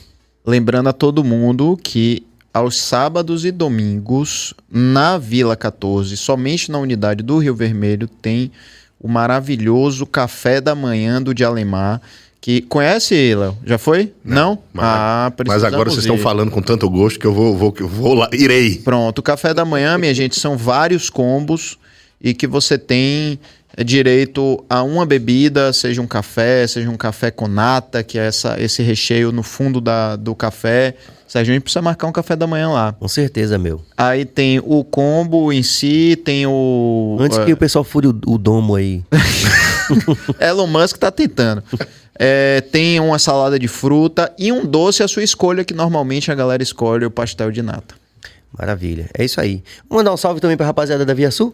Lembrando a todo mundo que aos sábados e domingos, na Vila 14, somente na unidade do Rio Vermelho, tem o maravilhoso café da manhã do de Alemar, que conhece, Léo? Já foi? Não? Mas agora vocês estão falando com tanto gosto que eu vou lá, irei. Pronto, o café da manhã, minha gente, são vários combos e que você tem direito a uma bebida, seja um café com nata, que é esse recheio no fundo do café. Sérgio, a gente precisa marcar um café da manhã lá. Com certeza, meu. Aí tem o combo em si, tem o... Antes que o pessoal fure o domo aí. Elon Musk tá tentando. Tem uma salada de fruta e um doce à sua escolha, que normalmente a galera escolhe o pastel de nata. Maravilha, é isso aí. Vamos mandar um salve também pra rapaziada da Via Sul?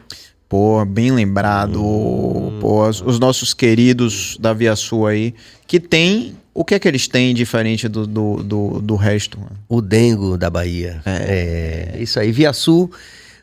Pô, bem lembrado. Pô, os nossos queridos da Via Sul aí, que tem... O que é que eles têm diferente do resto? Mano? O Dengo da Bahia. Isso aí. Via Sul,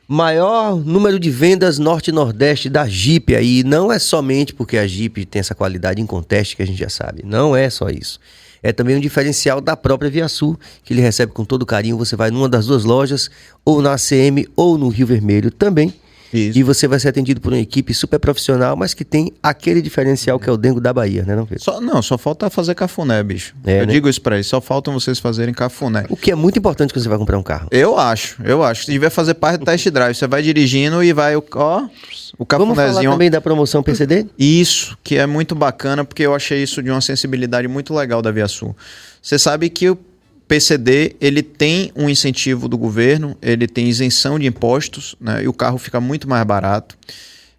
maior número de vendas norte e nordeste da Jeep aí. Não é somente porque a Jeep tem essa qualidade inconteste que a gente já sabe. Não é só isso. É também um diferencial da própria Via Sul, que ele recebe com todo carinho. Você vai numa das duas lojas, ou na ACM, ou no Rio Vermelho também. Isso. E você vai ser atendido por uma equipe super profissional, mas que tem aquele diferencial que é o Dengo da Bahia, né, não, Pedro? Só falta fazer cafuné, bicho. Eu digo isso pra eles, só faltam vocês fazerem cafuné. O que é muito importante quando você vai comprar um carro. Eu acho. Você devia fazer parte do test drive. Você vai dirigindo e vai, o cafunézinho. Vamos falar também da promoção PCD? Isso, que é muito bacana, porque eu achei isso de uma sensibilidade muito legal da Via Sul. Você sabe que o PCD, ele tem um incentivo do governo, ele tem isenção de impostos, né, e o carro fica muito mais barato.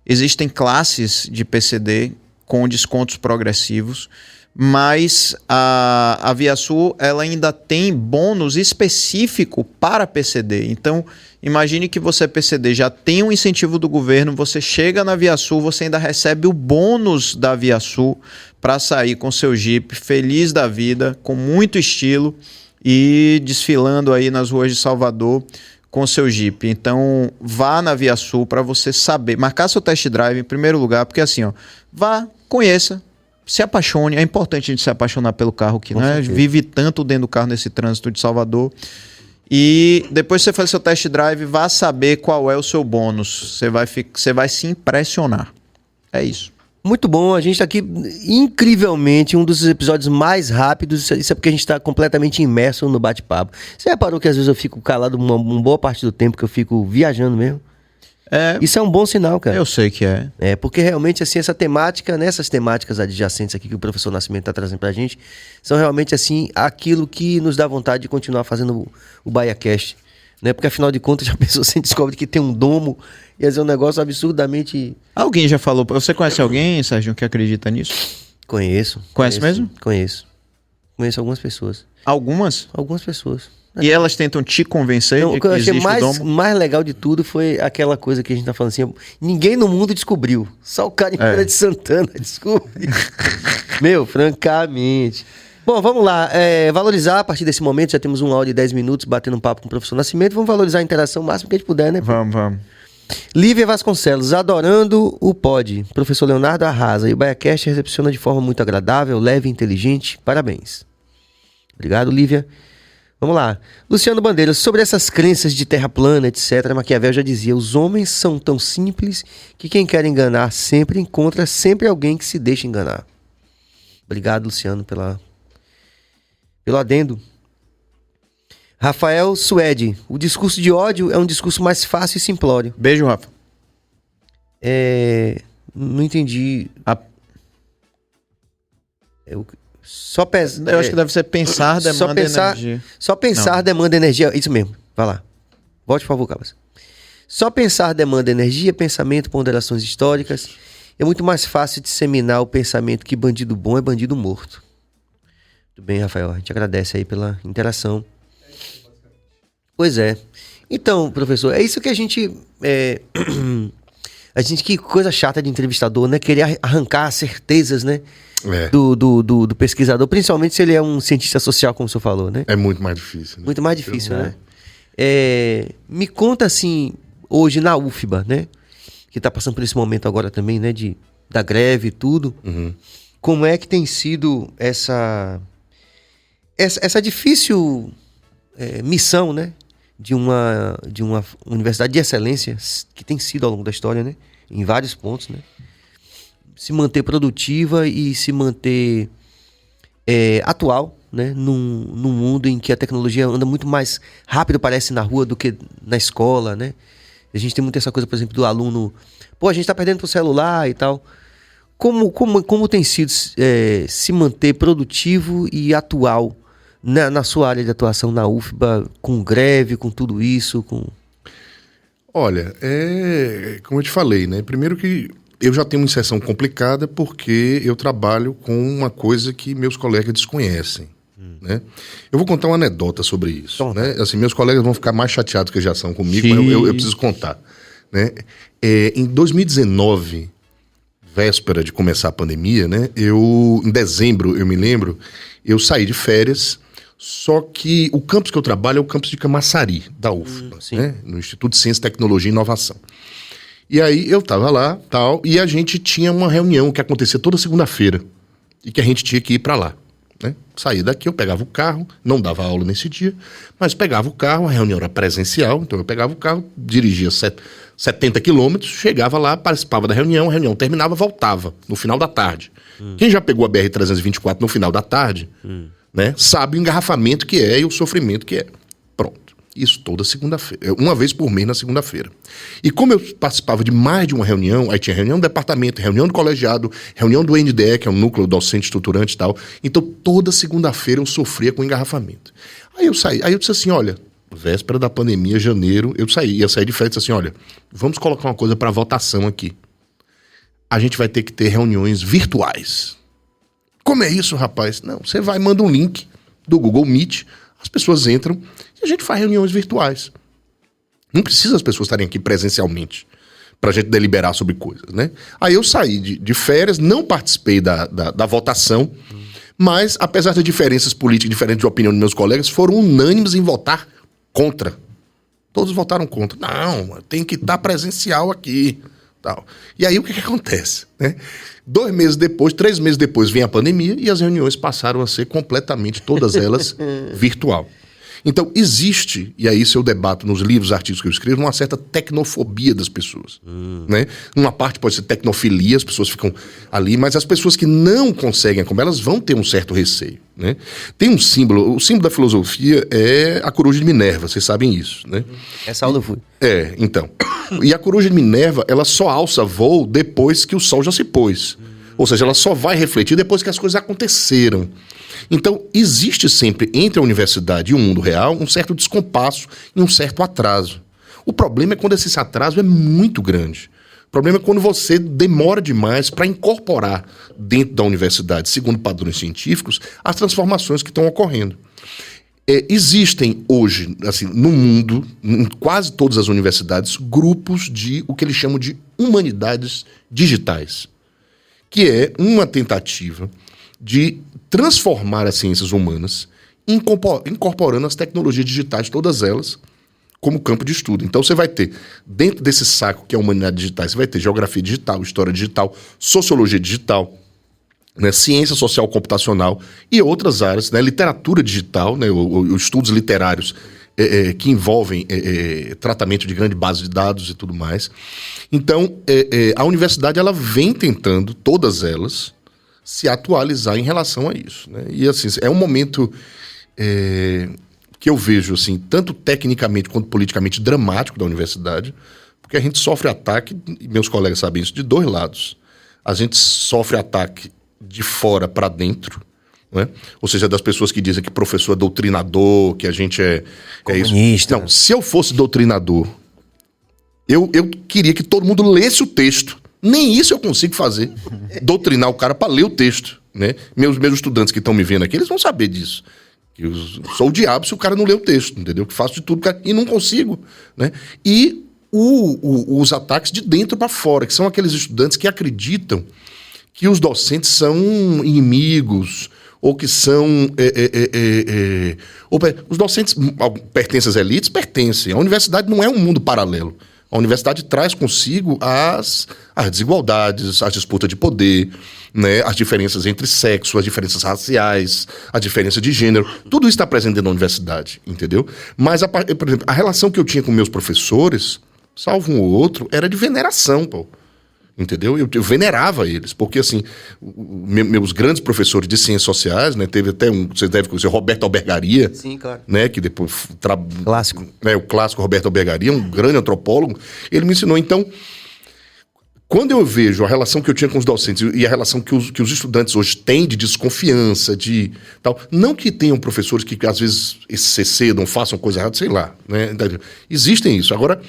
Existem classes de PCD com descontos progressivos, mas a Via Sul ela ainda tem bônus específico para PCD. Então, imagine que você PCD já tem um incentivo do governo, você chega na Via Sul, você ainda recebe o bônus da Via Sul para sair com seu Jeep feliz da vida, com muito estilo, e desfilando aí nas ruas de Salvador com seu Jeep. Então, vá na Via Sul para você saber, marcar seu test drive em primeiro lugar, porque assim, vá, conheça, se apaixone. É importante a gente se apaixonar pelo carro que, né, vive tanto dentro do carro nesse trânsito de Salvador. E depois que você faz seu test drive, vá saber qual é o seu bônus. Você vai se impressionar. É isso. Muito bom, a gente está aqui incrivelmente, um dos episódios mais rápidos, isso é porque a gente está completamente imerso no bate-papo. Você reparou que às vezes eu fico calado uma boa parte do tempo, que eu fico viajando mesmo? Isso é um bom sinal, cara. Eu sei que é. Porque realmente, assim, essa temática, nessas temáticas adjacentes aqui que o professor Nascimento está trazendo pra gente, são realmente, assim, aquilo que nos dá vontade de continuar fazendo o BahiaCast. Né? Porque afinal de contas, a pessoa se descobre que tem um domo e é um negócio absurdamente... Alguém já falou... Você conhece alguém, Sérgio, que acredita nisso? Conheço. Conhece mesmo? Conheço. Conheço algumas pessoas. Algumas? Algumas pessoas. E elas tentam te convencer de que existe o domo? O que eu achei mais legal de tudo foi aquela coisa que a gente tá falando assim, ninguém no mundo descobriu, só o cara em Feira de Santana descobriu. Meu, francamente... Bom, vamos lá, valorizar a partir desse momento, já temos 1 hora e 10 minutos batendo um papo com o professor Nascimento, vamos valorizar a interação o máximo que a gente puder, né? Vamos. Lívia Vasconcelos, adorando o pod. Professor Leonardo arrasa e o BahiaCast recepciona de forma muito agradável, leve e inteligente. Parabéns. Obrigado, Lívia. Vamos lá. Luciano Bandeira, sobre essas crenças de terra plana, etc., Maquiavel já dizia, os homens são tão simples que quem quer enganar sempre encontra sempre alguém que se deixa enganar. Obrigado, Luciano, pelo adendo. Rafael Suede, o discurso de ódio é um discurso mais fácil e simplório. Beijo, Rafa. Não entendi. Eu acho que deve ser pensar demanda energia. Só pensar demanda energia. Isso mesmo. Vai lá. Volte, por favor, Cabas. Só pensar demanda energia, pensamento, ponderações históricas. É muito mais fácil disseminar o pensamento que bandido bom é bandido morto. Muito bem, Rafael. A gente agradece aí pela interação. Pois é. Então, professor, é isso que a gente... que coisa chata de entrevistador, né? Querer arrancar certezas, né? Do pesquisador, principalmente se ele é um cientista social, como o senhor falou, né? É muito mais difícil. Né? Muito mais difícil, né? Me conta, assim, hoje na UFBA, né? Que está passando por esse momento agora também, né? Da greve e tudo. Uhum. Como é que tem sido essa difícil missão, né? De uma universidade de excelência, que tem sido ao longo da história, né? Em vários pontos, né? Se manter produtiva e se manter atual, né? Num mundo em que a tecnologia anda muito mais rápido, parece, na rua do que na escola, né? A gente tem muito essa coisa, por exemplo, do aluno... Pô, a gente tá perdendo pro celular e tal. Como tem sido se manter produtivo e atual na sua área de atuação na UFBA, com greve, com tudo isso, Olha, como eu te falei, né? Primeiro que eu já tenho uma inserção complicada porque eu trabalho com uma coisa que meus colegas desconhecem, né? Eu vou contar uma anedota sobre isso, né? Assim, meus colegas vão ficar mais chateados que já são comigo, mas eu preciso contar, né? Em 2019, véspera de começar a pandemia, né? Em dezembro, eu me lembro, eu saí de férias. Só que o campus que eu trabalho é o campus de Camaçari, da UFBA, né? No Instituto de Ciência, Tecnologia e Inovação. E aí eu estava lá, tal, e a gente tinha uma reunião que acontecia toda segunda-feira, e que a gente tinha que ir para lá, né? Saía daqui, eu pegava o carro, não dava aula nesse dia, mas pegava o carro, a reunião era presencial, então eu pegava o carro, dirigia 70 quilômetros, chegava lá, participava da reunião, a reunião terminava, voltava, no final da tarde. Quem já pegou a BR-324 no final da tarde... né? Sabe o engarrafamento que é e o sofrimento que é. Pronto. Isso toda segunda-feira. Uma vez por mês na segunda-feira. E como eu participava de mais de uma reunião, aí tinha reunião do departamento, reunião do colegiado, reunião do NDE, que é o núcleo docente estruturante e tal. Então toda segunda-feira eu sofria com engarrafamento. Aí eu saí, aí eu disse assim, olha, véspera da pandemia, janeiro, ia sair de férias e disse assim, olha, vamos colocar uma coisa para votação aqui. A gente vai ter que ter reuniões virtuais. Como é isso, rapaz? Não, você vai, manda um link do Google Meet, as pessoas entram e a gente faz reuniões virtuais. Não precisa as pessoas estarem aqui presencialmente pra gente deliberar sobre coisas, né? Aí eu saí de férias, não participei da votação, mas apesar das diferenças políticas, diferentes de opinião dos meus colegas, foram unânimes em votar contra. Todos votaram contra. Não, tem que estar presencial aqui. Tal. E aí o que acontece, né? 2 meses depois, 3 meses depois vem a pandemia e as reuniões passaram a ser completamente, todas elas, virtual. Então existe, e aí isso eu debato nos livros, artigos que eu escrevo, uma certa tecnofobia das pessoas, né? Uma parte pode ser tecnofilia, as pessoas ficam ali, mas as pessoas que não conseguem, como elas vão ter um certo receio, né? Tem um símbolo, o símbolo da filosofia é a coruja de Minerva, vocês sabem isso, né? Essa aula eu fui. Então. E a coruja de Minerva, ela só alça voo depois que o sol já se pôs. Ou seja, ela só vai refletir depois que as coisas aconteceram. Então, existe sempre entre a universidade e o mundo real um certo descompasso e um certo atraso. O problema é quando esse atraso é muito grande. O problema é quando você demora demais para incorporar dentro da universidade, segundo padrões científicos, as transformações que estão ocorrendo. Existem hoje, assim, no mundo, em quase todas as universidades, grupos de o que eles chamam de humanidades digitais, que é uma tentativa de transformar as ciências humanas incorporando as tecnologias digitais, todas elas, como campo de estudo. Então você vai ter, dentro desse saco que é a humanidade digital, você vai ter geografia digital, história digital, sociologia digital, né, ciência social computacional e outras áreas, né, literatura digital, né, os estudos literários que envolvem tratamento de grande base de dados e tudo mais. Então, a universidade ela vem tentando, todas elas, se atualizar em relação a isso, né? E assim, é um momento que eu vejo, assim, tanto tecnicamente quanto politicamente dramático da universidade, porque a gente sofre ataque, e meus colegas sabem isso, de dois lados. A gente sofre ataque de fora para dentro, né? Ou seja, das pessoas que dizem que professor é doutrinador, que a gente é comunista. Não, se eu fosse doutrinador, eu queria que todo mundo lesse o texto. Nem isso eu consigo fazer. Doutrinar o cara para ler o texto, né? Meus estudantes que estão me vendo aqui, eles vão saber disso. Que eu sou o diabo se o cara não lê o texto, entendeu? Que faço de tudo e não consigo, né? E os ataques de dentro para fora, que são aqueles estudantes que acreditam que os docentes são inimigos, ou que são... os docentes pertencem às elites? Pertencem. A universidade não é um mundo paralelo. A universidade traz consigo as desigualdades, as disputas de poder, né, as diferenças entre sexo, as diferenças raciais, a diferença de gênero. Tudo isso está presente dentro da universidade, entendeu? Mas, por exemplo, a relação que eu tinha com meus professores, salvo um ou outro, era de veneração, pô. Entendeu? Eu venerava eles, porque assim, meus grandes professores de ciências sociais, né, teve até vocês devem conhecer, Roberto Albergaria. Sim, claro. Né, que depois... Clássico. Né, o clássico Roberto Albergaria, um grande antropólogo, ele me ensinou. Então, quando eu vejo a relação que eu tinha com os docentes e a relação que os estudantes hoje têm de desconfiança, de tal, não que tenham professores que às vezes se excedam, façam coisa errada, sei lá, né, existem isso. Agora...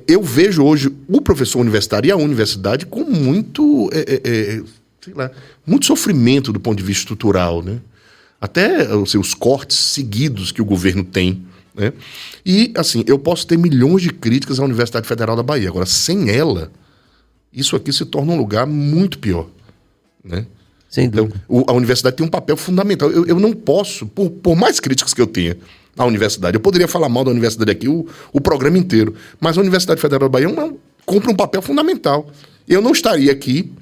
eu vejo hoje o professor universitário e a universidade com muito, sei lá, muito sofrimento do ponto de vista estrutural, né? Até assim, os cortes seguidos que o governo tem, né? E, assim, eu posso ter milhões de críticas à Universidade Federal da Bahia. Agora, sem ela, isso aqui se torna um lugar muito pior, né? Sem dúvida. Então, a universidade tem um papel fundamental. Eu não posso, por mais críticas que eu tenha à universidade, eu poderia falar mal da universidade aqui o programa inteiro, mas a Universidade Federal da Bahia cumpre um papel fundamental. Eu não estaria aqui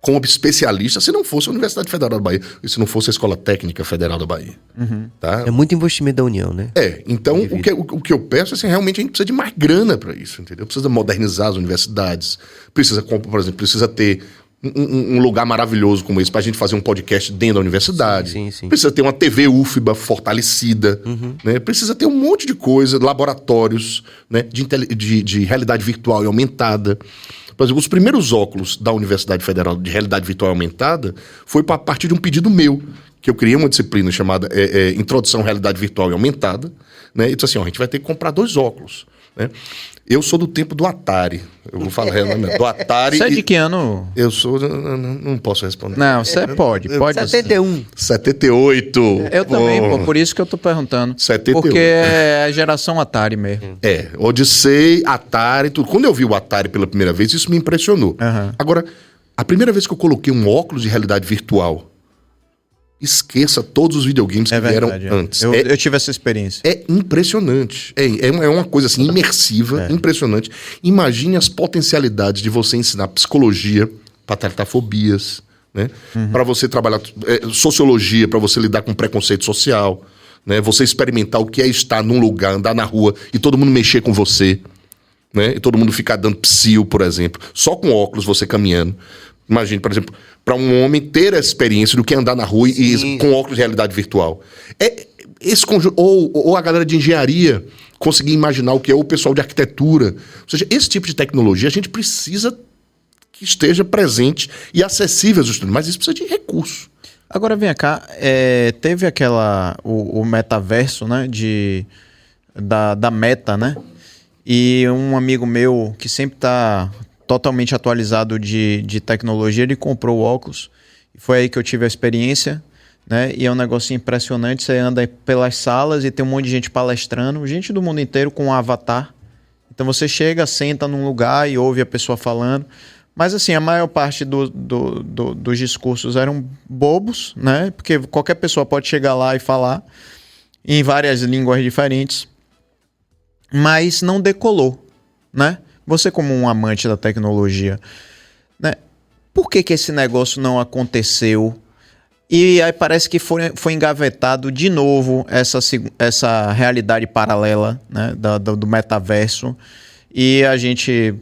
como especialista se não fosse a Universidade Federal da Bahia, e se não fosse a Escola Técnica Federal da Bahia. Uhum. Tá? É muito investimento da União, né? Então o que eu peço é assim, realmente a gente precisa de mais grana para isso, entendeu? Precisa modernizar as universidades, precisa, por exemplo, precisa ter um lugar maravilhoso como esse pra gente fazer um podcast dentro da universidade. Sim. Precisa ter uma TV UFBA fortalecida, né? Precisa ter um monte de coisa, laboratórios, né? de realidade virtual e aumentada. Por exemplo, os primeiros óculos da Universidade Federal de realidade virtual aumentada foi a partir de um pedido meu, que eu criei uma disciplina chamada Introdução à Realidade Virtual e Aumentada, né? E disse assim, a gente vai ter que comprar 2 óculos, né? Eu sou do tempo do Atari. Eu vou falar do Atari. Você é de que ano? Eu sou... Não posso responder. Não, você pode. 71. 78. Eu também, pô, por isso que eu tô perguntando. 78. Porque é a geração Atari mesmo. Odyssey, Atari, tudo. Quando eu vi o Atari pela primeira vez, isso me impressionou. Uhum. Agora, a primeira vez que eu coloquei um óculos de realidade virtual, esqueça todos os videogames que vieram antes. Eu tive essa experiência. É impressionante. É uma coisa assim, imersiva, impressionante. Imagine as potencialidades de você ensinar psicologia para tratar fobias, né? Para você trabalhar sociologia, para você lidar com preconceito social, né? Você experimentar o que é estar num lugar, andar na rua e todo mundo mexer com você, né? E todo mundo ficar dando psil, por exemplo. Só com óculos você caminhando. Imagine, por exemplo, para um homem ter a experiência do que é andar na rua e com óculos de realidade virtual. Esse conjunto, ou a galera de engenharia conseguir imaginar o que é o pessoal de arquitetura. Ou seja, esse tipo de tecnologia a gente precisa que esteja presente e acessível aos estudantes, mas isso precisa de recurso. Agora vem cá, teve o metaverso, né, da Meta, né? E um amigo meu que sempre está totalmente atualizado de tecnologia, ele comprou o óculos. Foi aí que eu tive a experiência, né? E é um negócio impressionante. Você anda pelas salas e tem um monte de gente palestrando, gente do mundo inteiro com um avatar. Então você chega, senta num lugar e ouve a pessoa falando. Mas assim, a maior parte dos discursos eram bobos, né? Porque qualquer pessoa pode chegar lá e falar em várias línguas diferentes. Mas não decolou, né? Você como um amante da tecnologia, né? por que esse negócio não aconteceu? E aí parece que foi engavetado de novo essa realidade paralela, né, do metaverso, e a gente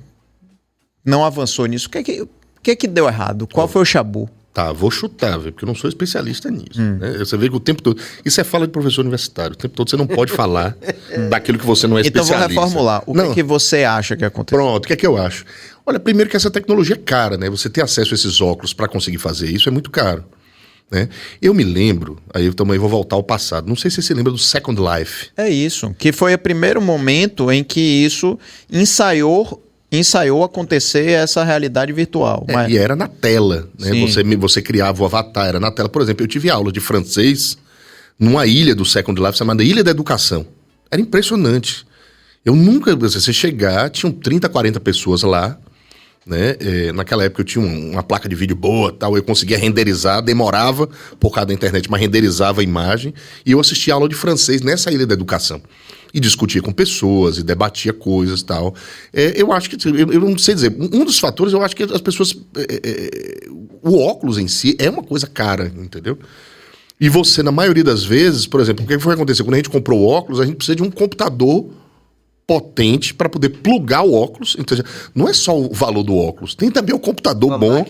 não avançou nisso. O que é que deu errado? Qual foi o chabu? Tá, vou chutar, porque eu não sou especialista nisso. Né? Você vê que o tempo todo... Isso é fala de professor universitário. O tempo todo você não pode falar daquilo que você não é especialista. Então vou reformular. O que você acha que aconteceu? Pronto, o que é que eu acho? Olha, primeiro que essa tecnologia é cara, né? Você ter acesso a esses óculos para conseguir fazer isso é muito caro. Né? Eu me lembro, aí eu também vou voltar ao passado, não sei se você se lembra do Second Life. É isso, que foi o primeiro momento em que isso ensaiou acontecer essa realidade virtual. E era na tela, né? Você criava o avatar, era na tela. Por exemplo, eu tive aula de francês numa ilha do Second Life chamada Ilha da Educação. Era impressionante. Eu nunca... Você chegar, tinham 30, 40 pessoas lá, né? Naquela época eu tinha uma placa de vídeo boa, tal, eu conseguia renderizar, demorava por causa da internet, mas renderizava a imagem, e eu assistia aula de francês nessa Ilha da Educação. E discutia com pessoas, e debatia coisas e tal. Eu acho que, eu não sei dizer, um dos fatores, eu acho que as pessoas... o óculos em si é uma coisa cara, entendeu? E você, na maioria das vezes, por exemplo, o que foi acontecer? Quando a gente comprou o óculos, a gente precisa de um computador potente para poder plugar o óculos. Então, não é só o valor do óculos, tem também o computador bom.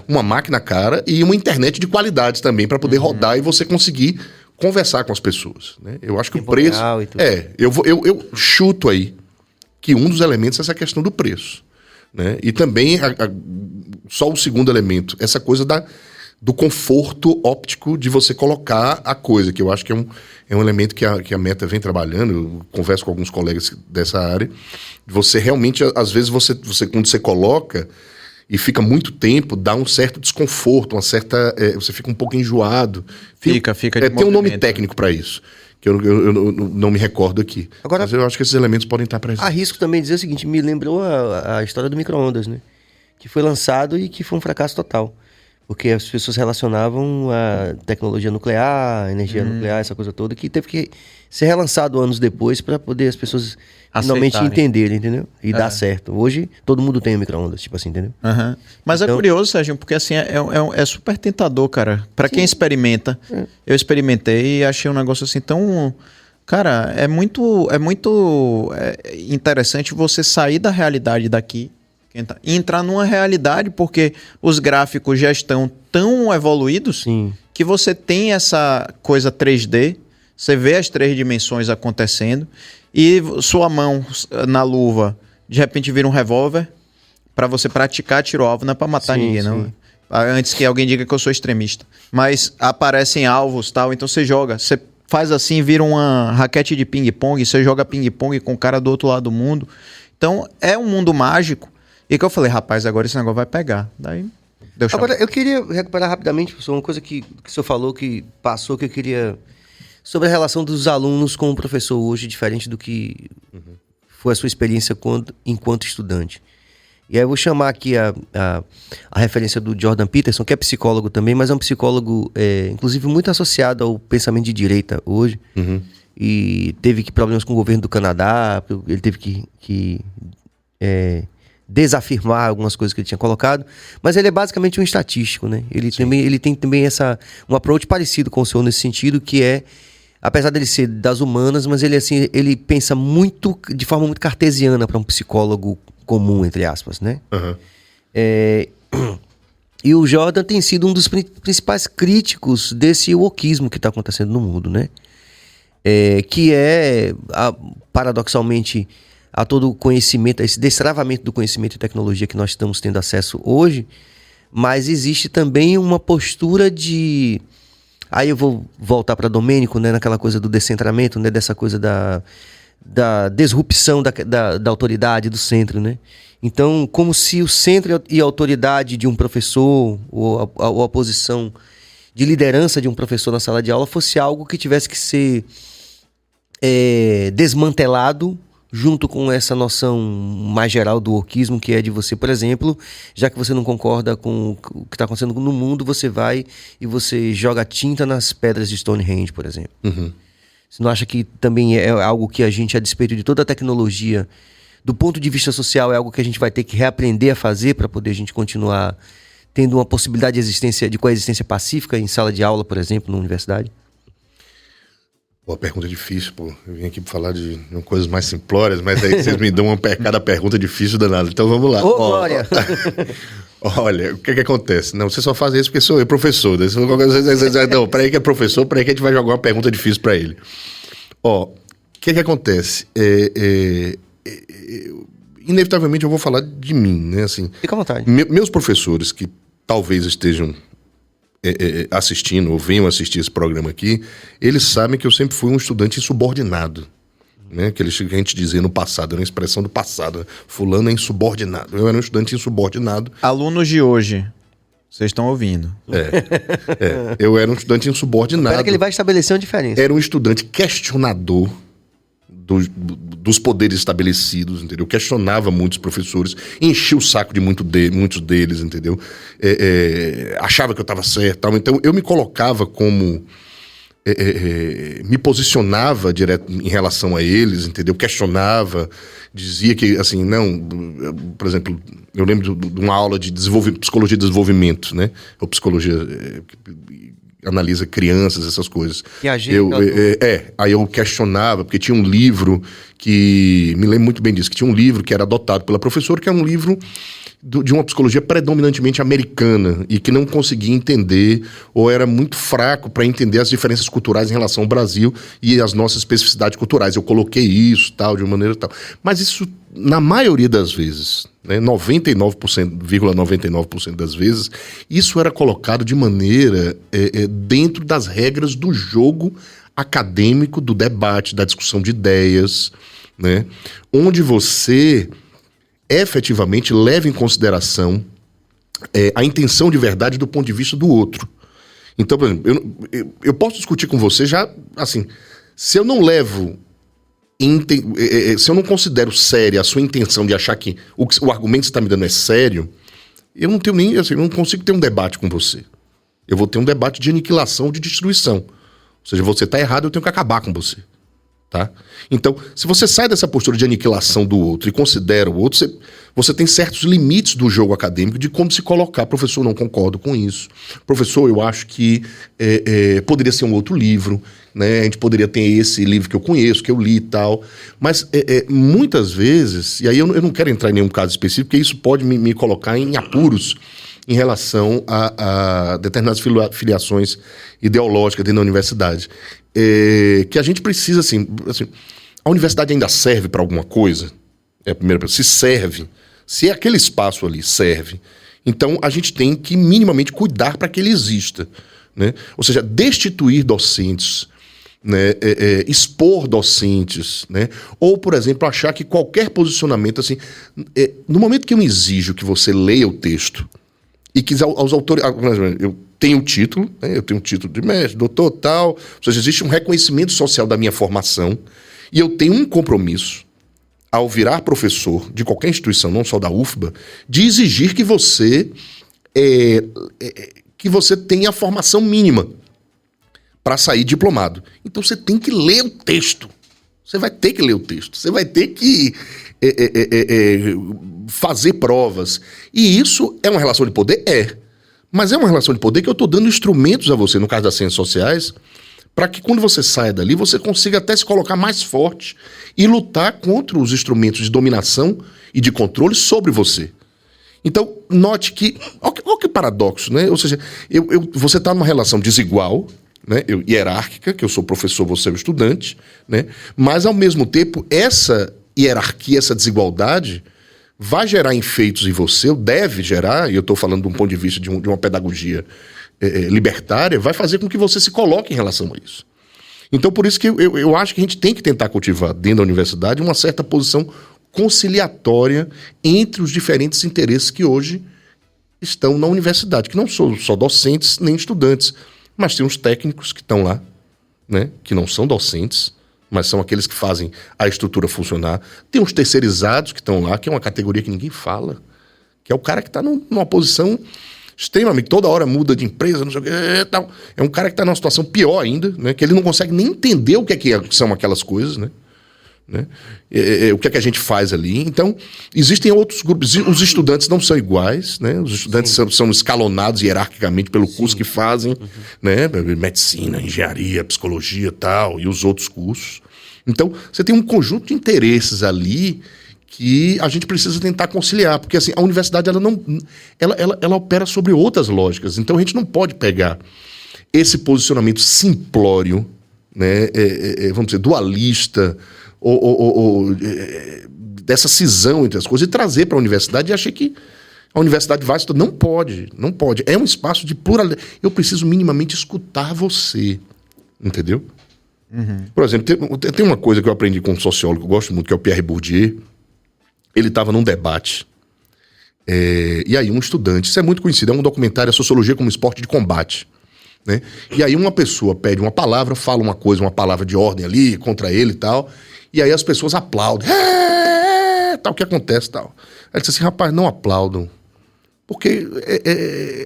Uma máquina cara e uma internet de qualidade também para poder rodar e você conseguir conversar com as pessoas, né? Eu acho que o preço... Eu chuto aí que um dos elementos é essa questão do preço, né? E também, só o segundo elemento, essa coisa do conforto óptico de você colocar a coisa, que eu acho que é um elemento que a Meta vem trabalhando. Eu converso com alguns colegas dessa área. Você realmente, às vezes, você quando você coloca e fica muito tempo, dá um certo desconforto, uma certa... você fica um pouco enjoado. Fica de tem um nome técnico para isso, que eu não me recordo aqui. Agora, mas eu acho que esses elementos podem estar presentes. Arrisco também dizer o seguinte, me lembrou a história do micro-ondas, né? Que foi lançado e que foi um fracasso total. Porque as pessoas relacionavam a tecnologia nuclear, energia nuclear, essa coisa toda, que teve que ser relançado anos depois para poder as pessoas finalmente entenderem, entendeu? E dar certo. Hoje, todo mundo tem micro-ondas, tipo assim, entendeu? Mas então, é curioso, Sérgio, porque assim, é super tentador, cara. Para quem experimenta. Eu experimentei e achei um negócio assim tão... Cara, é muito interessante você sair da realidade daqui e entrar numa realidade, porque os gráficos já estão tão evoluídos que você tem essa coisa 3D, você vê as 3 dimensões acontecendo e sua mão na luva de repente vira um revólver para você praticar tiro-alvo, não é para matar ninguém, não. Antes que alguém diga que eu sou extremista. Mas aparecem alvos e tal, então você joga, você faz assim, vira uma raquete de ping-pong, você joga ping-pong com o cara do outro lado do mundo. Então é um mundo mágico. E que eu falei, rapaz, agora esse negócio vai pegar. Daí deu chave. Agora, eu queria recuperar rapidamente, professor, uma coisa que o senhor falou, que passou, que eu queria... Sobre a relação dos alunos com o professor hoje, diferente do que foi a sua experiência enquanto estudante. E aí eu vou chamar aqui a referência do Jordan Peterson, que é psicólogo também, mas é um psicólogo, inclusive, muito associado ao pensamento de direita hoje. E teve problemas com o governo do Canadá, ele teve que desafirmar algumas coisas que ele tinha colocado, mas ele é basicamente um estatístico, né? Ele tem também um approach parecido com o seu nesse sentido, que é, apesar dele ser das humanas, mas ele pensa muito, de forma muito cartesiana para um psicólogo comum, entre aspas, né? E o Jordan tem sido um dos principais críticos desse wokismo que está acontecendo no mundo, né? Que é, paradoxalmente, a todo o conhecimento, esse destravamento do conhecimento e tecnologia que nós estamos tendo acesso hoje, mas existe também uma postura de... Aí eu vou voltar para Domênico, né, naquela coisa do descentramento, né, dessa coisa da disrupção da autoridade, do centro, né? Então, como se o centro e a autoridade de um professor, ou a posição de liderança de um professor na sala de aula fosse algo que tivesse que ser desmantelado junto com essa noção mais geral do wokismo, que é de você, por exemplo, já que você não concorda com o que está acontecendo no mundo, você vai e você joga tinta nas pedras de Stonehenge, por exemplo. Você não acha que também é algo que a gente, a despeito de toda a tecnologia, do ponto de vista social, é algo que a gente vai ter que reaprender a fazer para poder a gente continuar tendo uma possibilidade de coexistência pacífica em sala de aula, por exemplo, na universidade? Pô, a pergunta é difícil, pô. Eu vim aqui pra falar de coisas mais simplórias, mas aí vocês me dão cada pergunta difícil danada. Então vamos lá. Ô, Glória! Olha, o que acontece? Não, você só faz isso porque sou eu professor. Não, peraí que é professor, peraí que a gente vai jogar uma pergunta difícil pra ele. Ó, o que acontece? Inevitavelmente eu vou falar de mim, né? Assim, fica à vontade. Meus professores que talvez estejam assistindo ou venham assistir esse programa aqui, eles sabem que eu sempre fui um estudante insubordinado. Né? Que a gente dizia no passado, era uma expressão do passado. Né? Fulano é insubordinado. Eu era um estudante insubordinado. Alunos de hoje, vocês estão ouvindo. Eu era um estudante insubordinado. Espera que ele vai estabelecer uma diferença. Era um estudante questionador dos poderes estabelecidos, entendeu? Questionava muitos professores, enchia o saco de muitos deles, entendeu? Achava que eu estava certo, tal. Então eu me colocava como... me posicionava direto em relação a eles, entendeu? Questionava, dizia que, assim, não... Por exemplo, eu lembro de uma aula de psicologia de desenvolvimento, né? Ou psicologia... analisa crianças, essas coisas. E a gente, aí eu questionava, porque tinha um livro que... Me lembro muito bem disso, que tinha um livro que era adotado pela professora, que era um livro de uma psicologia predominantemente americana e que não conseguia entender, ou era muito fraco para entender as diferenças culturais em relação ao Brasil e as nossas especificidades culturais. Eu coloquei isso, tal, de uma maneira tal. Mas isso, na maioria das vezes, né, 99,99% das vezes, isso era colocado de maneira dentro das regras do jogo acadêmico, do debate, da discussão de ideias, né, onde você efetivamente leva em consideração a intenção de verdade do ponto de vista do outro. Então, por exemplo, eu posso discutir com você já, assim, se eu não levo... se eu não considero séria a sua intenção de achar que o argumento que você está me dando é sério, eu não tenho nem, assim, eu não consigo ter um debate com você. Eu vou ter um debate de aniquilação, de destruição. Ou seja, você está errado, eu tenho que acabar com você. Tá? Então, se você sai dessa postura de aniquilação do outro e considera o outro, você tem certos limites do jogo acadêmico de como se colocar. Professor, não concordo com isso. Professor, eu acho que poderia ser um outro livro, né? A gente poderia ter esse livro que eu conheço, que eu li e tal. Mas muitas vezes, e aí eu não quero entrar em nenhum caso específico, porque isso pode me colocar em apuros em relação a determinadas filiações ideológicas dentro da universidade. Que a gente precisa, assim, a universidade ainda serve para alguma coisa? É a primeira pergunta. Se serve, se aquele espaço ali serve, então a gente tem que minimamente cuidar para que ele exista, né? Ou seja, destituir docentes, né? Expor docentes, né? Ou, por exemplo, achar que qualquer posicionamento, assim, no momento que eu exijo que você leia o texto e que aos autores... Eu tenho um título, né? Eu tenho um título de mestre, doutor, tal. Ou seja, existe um reconhecimento social da minha formação e eu tenho um compromisso, ao virar professor de qualquer instituição, não só da UFBA, de exigir que você tenha a formação mínima para sair diplomado. Então você tem que ler o texto. Você vai ter que ler o texto. Você vai ter que fazer provas. E isso é uma relação de poder? Mas é uma relação de poder que eu estou dando instrumentos a você, no caso das ciências sociais, para que quando você saia dali, você consiga até se colocar mais forte e lutar contra os instrumentos de dominação e de controle sobre você. Então, note que... Olha que paradoxo, né? Ou seja, você está numa relação desigual, né? Hierárquica, que eu sou professor, você é o estudante, né? Mas, ao mesmo tempo, essa hierarquia, essa desigualdade... vai gerar efeitos em você, ou deve gerar, e eu estou falando de um ponto de vista de uma pedagogia libertária, vai fazer com que você se coloque em relação a isso. Então, por isso que eu acho que a gente tem que tentar cultivar dentro da universidade uma certa posição conciliatória entre os diferentes interesses que hoje estão na universidade, que não são só docentes nem estudantes, mas tem os técnicos que estão lá, né, que não são docentes, mas são aqueles que fazem a estrutura funcionar. Tem os terceirizados que estão lá, que é uma categoria que ninguém fala, que é o cara que está numa posição extremamente... Toda hora muda de empresa, não sei o que, tal. É um cara que está numa situação pior ainda, né? Que ele não consegue nem entender o que são aquelas coisas, né? né? O que é que a gente faz ali? Então, existem outros grupos. Os estudantes não são iguais, né? Os estudantes são escalonados hierarquicamente pelo curso que fazem, né? Medicina, engenharia, psicologia e tal, e os outros cursos. Então, você tem um conjunto de interesses ali que a gente precisa tentar conciliar, porque assim, a universidade ela opera sobre outras lógicas. Então, a gente não pode pegar esse posicionamento simplório, né? Vamos dizer, dualista, dessa cisão entre as coisas, e trazer para a universidade e achar que a universidade vai estudar. Não pode. É um espaço de pluralidade. Eu preciso minimamente escutar você, entendeu? Por exemplo, tem uma coisa que eu aprendi com um sociólogo que eu gosto muito, que é o Pierre Bourdieu. Ele estava num debate, e aí um estudante, isso é muito conhecido, é um documentário, a Sociologia como Esporte de Combate, né? E aí uma pessoa pede uma palavra, fala uma coisa, uma palavra de ordem ali, contra ele e tal, e aí as pessoas aplaudem, tal, o que acontece tal. Aí ele disse assim, rapaz, não aplaudam, porque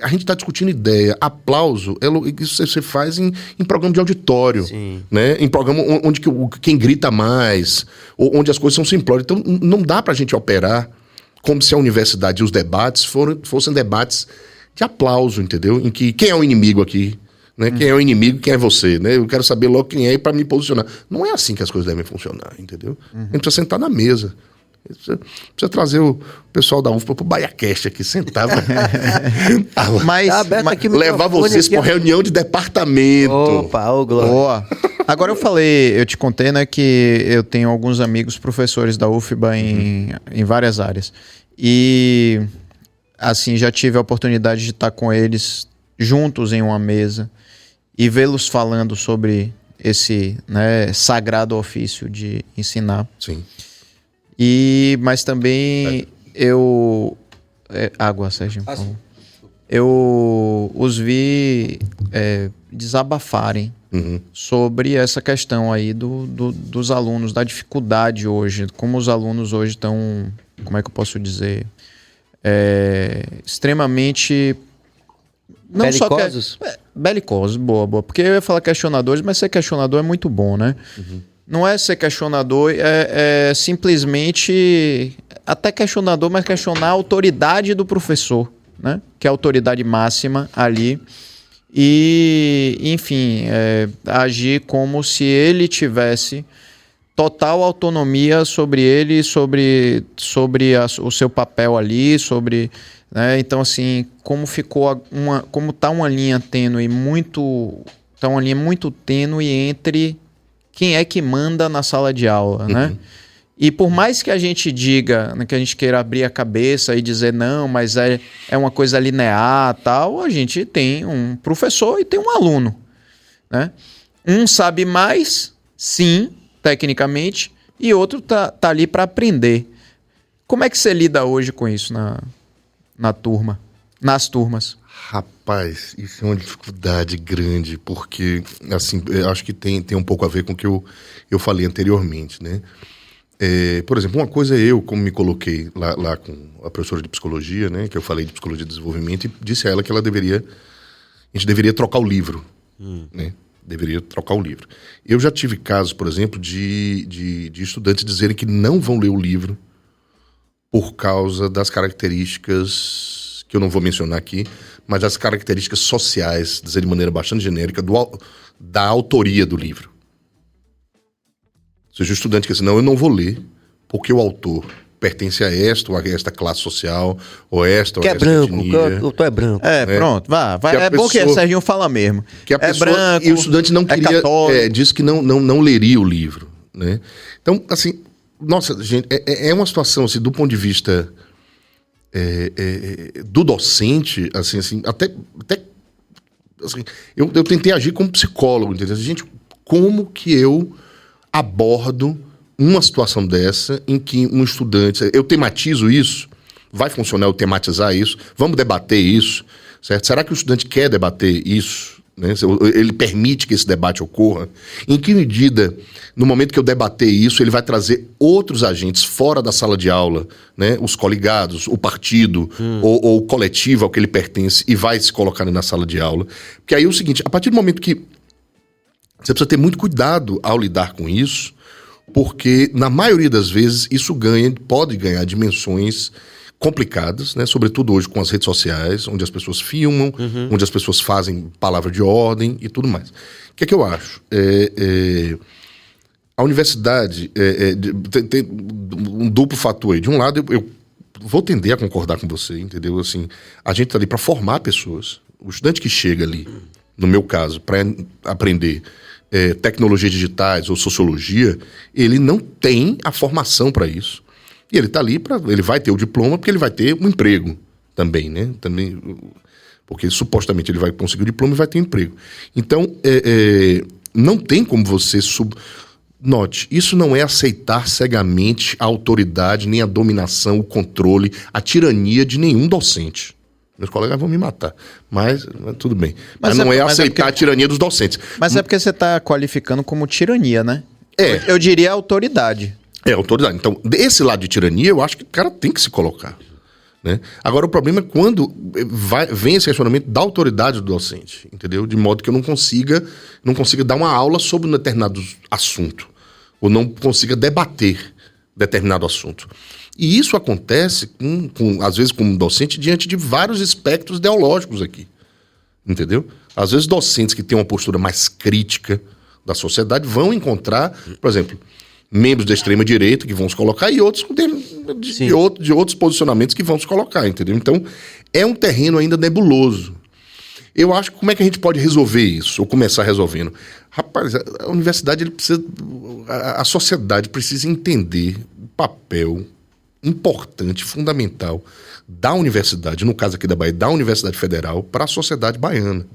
a gente está discutindo ideia. Aplauso, isso você faz em programa de auditório, né? Em programa onde quem grita mais, ou onde as coisas são simplórias. Então não dá para a gente operar como se a universidade e os debates fossem debates de aplauso, entendeu? Em que quem é o inimigo aqui? Né? Quem é o inimigo, quem é você? Né? Eu quero saber logo quem é para me posicionar. Não é assim que as coisas devem funcionar, entendeu? A gente precisa sentar na mesa. Precisa trazer o pessoal da UFPA pro BaiaCast aqui, sentar. Levar vocês para reunião de departamento. Opa, Glória. Boa. Agora eu te contei, né, que eu tenho alguns amigos professores da UFBA em várias áreas. E, assim, já tive a oportunidade de estar com eles juntos em uma mesa e vê-los falando sobre esse, né, sagrado ofício de ensinar. Sim. Mas também água, Sérgio. Eu os vi desabafarem sobre essa questão aí dos alunos, da dificuldade hoje, como os alunos hoje estão, como é que eu posso dizer, extremamente... Não belicosos? Belicosos, boa. Porque eu ia falar questionadores, mas ser questionador é muito bom, né? Não é ser questionador, é simplesmente até questionador, mas questionar a autoridade do professor, né? Que é a autoridade máxima ali. E, enfim, agir como se ele tivesse total autonomia sobre ele, sobre o seu papel ali, sobre... Né? Então, assim, como tá uma linha tênue muito tênue entre... Quem é que manda na sala de aula, né? E por mais que a gente diga, né, que a gente queira abrir a cabeça e dizer não, mas é uma coisa linear tal, a gente tem um professor e tem um aluno, né? Um sabe mais, sim, tecnicamente, e outro tá ali para aprender. Como é que você lida hoje com isso nas turmas? Rapaz, isso é uma dificuldade grande, porque, assim, eu acho que tem um pouco a ver com o que eu falei anteriormente, né? Por exemplo, uma coisa como me coloquei lá com a professora de psicologia, né? Que eu falei de psicologia de desenvolvimento e disse a ela que a gente deveria trocar o livro, né? Deveria trocar o livro. Eu já tive casos, por exemplo, de estudantes dizerem que não vão ler o livro por causa das características que eu não vou mencionar aqui, mas as características sociais, dizer de maneira bastante genérica, da autoria do livro. Ou seja, o estudante que diz, não, eu não vou ler, porque o autor pertence a esta ou a esta classe social, ou esta ou esta etnia. O autor é branco. Pronto, vai. Bom que o Serginho fala mesmo. Que a pessoa, branco, e o estudante não queria, disse que não leria o livro, né? Então, assim, nossa, gente, é uma situação, assim, do ponto de vista... do docente, assim, até assim, eu tentei agir como psicólogo, entendeu? Gente, como que eu abordo uma situação dessa em que um estudante... Eu tematizo isso? Vai funcionar eu tematizar isso? Vamos debater isso? Certo? Será que o estudante quer debater isso? Né? Ele permite que esse debate ocorra? Em que medida, no momento que eu debater isso, ele vai trazer outros agentes fora da sala de aula, né? Os coligados, o partido ou o coletivo ao que ele pertence e vai se colocar na sala de aula? Porque aí é o seguinte, a partir do momento que você precisa ter muito cuidado ao lidar com isso, porque na maioria das vezes isso pode ganhar dimensões complicadas, né? Sobretudo hoje com as redes sociais, onde as pessoas filmam, onde as pessoas fazem palavra de ordem e tudo mais. O que é que eu acho? A universidade tem um duplo fator aí. De um lado, eu vou tender a concordar com você, entendeu? Assim, a gente está ali para formar pessoas. O estudante que chega ali, no meu caso, para aprender tecnologias digitais ou sociologia, ele não tem a formação para isso. E ele está ali ele vai ter o diploma porque ele vai ter um emprego também, né? Também, porque supostamente ele vai conseguir o diploma e vai ter um emprego. Então, não tem como você Note, isso não é aceitar cegamente a autoridade, nem a dominação, o controle, a tirania de nenhum docente. Meus colegas vão me matar, mas tudo bem. Mas não é aceitar a tirania dos docentes. Mas é porque você está qualificando como tirania, né? Eu diria autoridade. Autoridade. Então, desse lado de tirania, eu acho que o cara tem que se colocar. Né? Agora, o problema é quando vem esse questionamento da autoridade do docente, entendeu? De modo que eu não consiga dar uma aula sobre um determinado assunto, ou não consiga debater determinado assunto. E isso acontece, às vezes, como docente, diante de vários espectros ideológicos aqui, entendeu? Às vezes, docentes que têm uma postura mais crítica da sociedade vão encontrar, por exemplo, membros da extrema-direita que vão se colocar e outros de outros posicionamentos que vão se colocar, entendeu? Então, é um terreno ainda nebuloso. Eu acho que como é que a gente pode resolver isso, ou começar resolvendo? Rapaz, a universidade, a sociedade precisa entender o papel importante, fundamental da universidade, no caso aqui da Bahia, da Universidade Federal, para a sociedade baiana.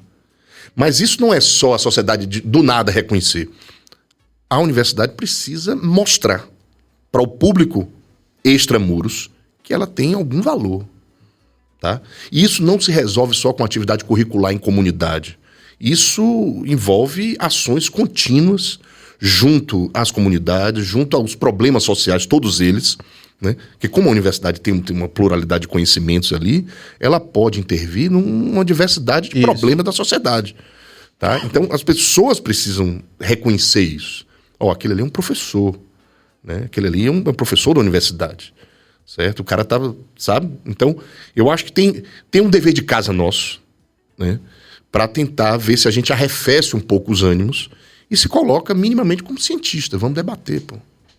Mas isso não é só a sociedade do nada reconhecer. A universidade precisa mostrar para o público extramuros que ela tem algum valor. Tá? E isso não se resolve só com atividade curricular em comunidade. Isso envolve ações contínuas junto às comunidades, junto aos problemas sociais, todos eles, né? Que como a universidade tem uma pluralidade de conhecimentos ali, ela pode intervir numa diversidade de problemas da sociedade. Tá? Então as pessoas precisam reconhecer isso. Aquele ali é um professor, né? Aquele ali é um professor da universidade, certo? O cara tava, sabe? Então, eu acho que tem um dever de casa nosso, né? Para tentar ver se a gente arrefece um pouco os ânimos e se coloca minimamente como cientista. Vamos debater, pô.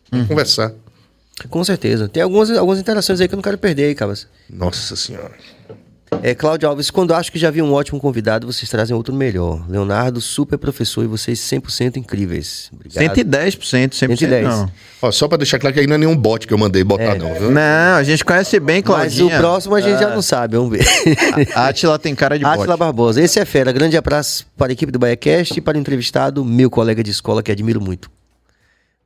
Vamos conversar. Com certeza. Tem algumas interações aí que eu não quero perder aí, Cabas. Nossa Senhora. Cláudio Alves, quando acho que já vi um ótimo convidado, vocês trazem outro melhor. Leonardo, super professor e vocês 100% incríveis. Obrigado. 110%, 110%. Não. Só pra deixar claro que aí não é nenhum bot que eu mandei botar, não. Viu? Não, a gente conhece bem, Claudinha. Mas o próximo a gente já não sabe, vamos ver. A Átila tem cara de bot. Átila Barbosa, esse é fera. Grande abraço para a equipe do BaiaCast e para o entrevistado, meu colega de escola que admiro muito.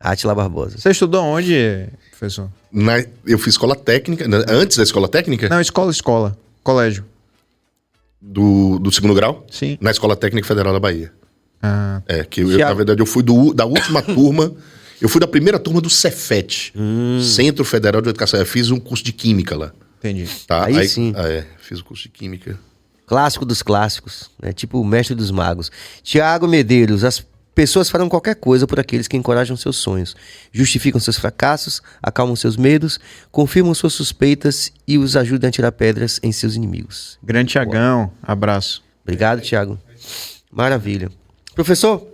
Átila Barbosa. Você estudou onde, professor? Eu fiz escola técnica. Antes da escola técnica? Não, escola. Colégio. Do segundo grau? Sim. Na Escola Técnica Federal da Bahia. Na verdade, eu fui da última turma. Eu fui da primeira turma do Cefet, Centro Federal de Educação. Eu fiz um curso de Química lá. Entendi. Tá? Aí sim. Fiz o curso de Química. Clássico dos clássicos, né? Tipo o mestre dos magos. Tiago Medeiros, as pessoas farão qualquer coisa por aqueles que encorajam seus sonhos, justificam seus fracassos, acalmam seus medos, confirmam suas suspeitas e os ajudam a tirar pedras em seus inimigos. Grande Tiagão, abraço. Obrigado, Tiago. Maravilha. Professor,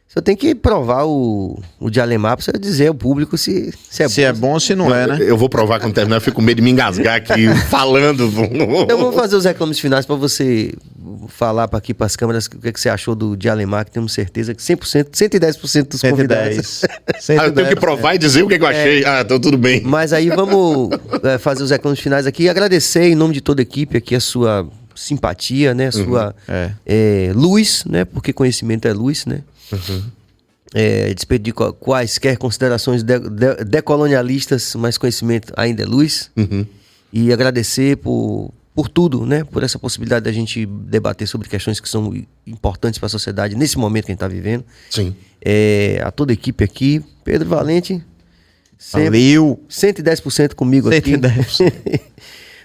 você tem que provar o de Alemar pra você dizer ao público se é bom. Se é bom ou se não é, né? Eu vou provar quando terminar, eu fico com medo de me engasgar aqui falando. Eu vou fazer os reclames finais pra você falar aqui pras câmeras o que você achou do de Alemar, que temos certeza que 100%, 110% dos convidados. 110. Eu tenho que provar e dizer o que eu achei. Então tudo bem. Mas aí vamos fazer os reclames finais aqui e agradecer em nome de toda a equipe aqui a sua simpatia, né? A sua luz, né? Porque conhecimento é luz, né? Despedir quaisquer considerações decolonialistas, mas conhecimento ainda é luz. E agradecer por tudo, né? Por essa possibilidade da gente debater sobre questões que são importantes para a sociedade nesse momento que a gente está vivendo. Sim. A toda a equipe aqui, Pedro Valente, valeu, 110% comigo 110%. Aqui.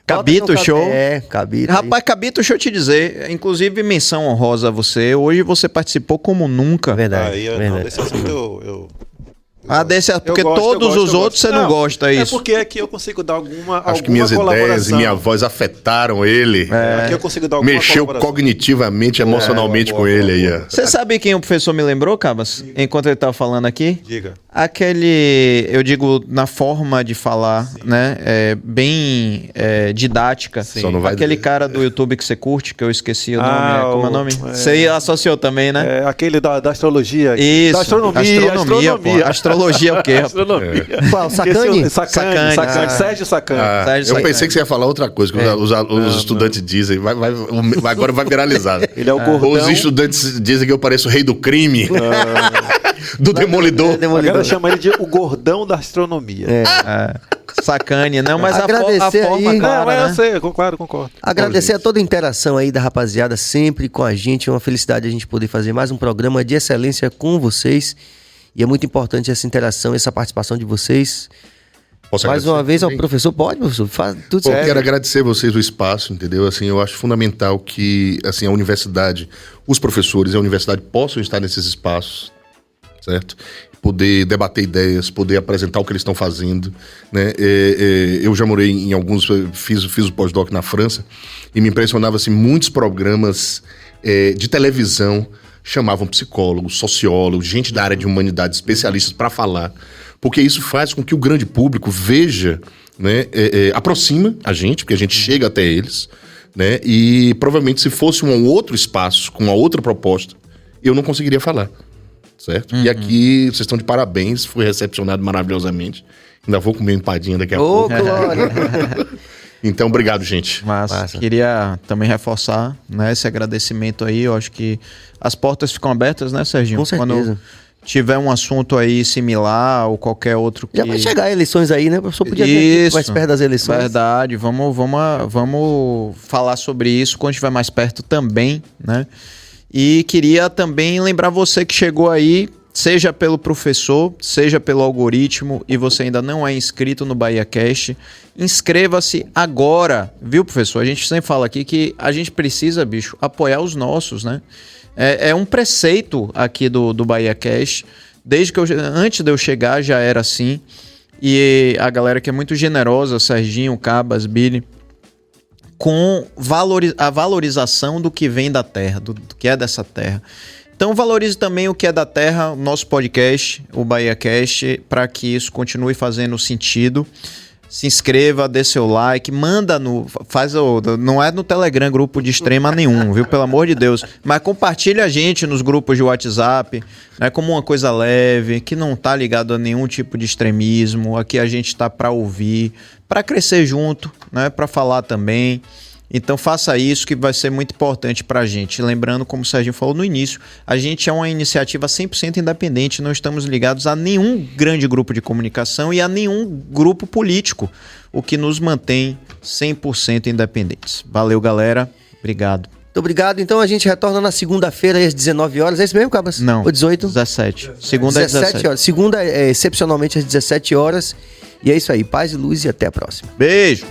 Cabito Show. Cabito. Rapaz, Cabito, deixa eu te dizer, inclusive menção honrosa a você. Hoje você participou como nunca. Verdade. Não, desse assunto eu Porque todos os outros você não gosta, é isso? É porque aqui eu consigo dar Acho que minhas ideias e minha voz afetaram ele. Aqui eu consigo dar alguma Mexeu cognitivamente, emocionalmente com ele aí. Você sabe quem o professor me lembrou, Cabas? Enquanto ele tava falando aqui? Diga. Eu digo, na forma de falar, né? Bem didática. Aquele cara do YouTube que você curte, que eu esqueci o nome. Como é o nome? Você associou também, né? Aquele da astrologia. Isso. Da astronomia. Astrologia é o quê? Astronomia. Qual? Sacani? Sacani. Sérgio Sacani. Eu pensei que você ia falar outra coisa, que os estudantes dizem. Agora vai viralizar. Ele é o gordão. Os estudantes dizem que eu pareço o rei do crime. Do Demolidor. Agora chama ele de o gordão da astronomia. Sacane, não, mas agradecer a forma aí. clara, Eu né? sei, concordo. Agradecer a toda a interação aí da rapaziada, sempre com a gente. É uma felicidade a gente poder fazer mais um programa de excelência com vocês. E é muito importante essa interação, essa participação de vocês. Posso Mais uma vez ao professor, pode, professor, faz tudo certo. Eu quero agradecer vocês o espaço, entendeu? Assim, eu acho fundamental que assim, a universidade, os professores e a universidade possam estar nesses espaços, certo? Poder debater ideias, poder apresentar o que eles estão fazendo, né? Eu já morei em alguns, fiz o pós-doc na França e me impressionava assim, muitos programas de televisão chamavam psicólogos, sociólogos, gente da área de humanidades, especialistas para falar, porque isso faz com que o grande público veja, né, aproxima a gente, porque a gente chega até eles, né, e provavelmente se fosse um outro espaço, com uma outra proposta, eu não conseguiria falar, certo? E aqui vocês estão de parabéns, fui recepcionado maravilhosamente, ainda vou comer empadinha daqui a pouco. Glória! Então, obrigado, gente. Mas queria também reforçar, né, esse agradecimento aí. Eu acho que as portas ficam abertas, né, Serginho? Com certeza. Quando tiver um assunto aí similar ou qualquer outro que... Já vai chegar eleições aí, né? O professor podia vir mais perto das eleições. Verdade. Vamos falar sobre isso quando estiver mais perto também, né? E queria também lembrar você que chegou aí, seja pelo professor, seja pelo algoritmo, e você ainda não é inscrito no BahiaCast, inscreva-se agora, viu, professor? A gente sempre fala aqui que a gente precisa, bicho, apoiar os nossos, né? É um preceito aqui do BahiaCast, antes de eu chegar já era assim, e a galera que é muito generosa, Serginho, Cabas, Billy, com a valorização do que vem da terra, do que é dessa terra. Então valorize também o que é da terra, o nosso podcast, o BahiaCast, para que isso continue fazendo sentido. Se inscreva, dê seu like, manda não é no Telegram grupo de extrema nenhum, viu? Pelo amor de Deus. Mas compartilha a gente nos grupos de WhatsApp, né? Como uma coisa leve, que não tá ligado a nenhum tipo de extremismo. Aqui a gente tá para ouvir, para crescer junto, né? Para falar também. Então faça isso, que vai ser muito importante pra gente. Lembrando, como o Serginho falou no início, a gente é uma iniciativa 100% independente, não estamos ligados a nenhum grande grupo de comunicação e a nenhum grupo político, o que nos mantém 100% independentes. Valeu, galera. Obrigado. Muito obrigado. Então a gente retorna na segunda-feira às 19 horas. É isso mesmo, Cabas? Não. Ou 18? 17. Segunda às 17 horas. Segunda, excepcionalmente, às 17 horas. E é isso aí. Paz e luz e até a próxima. Beijo.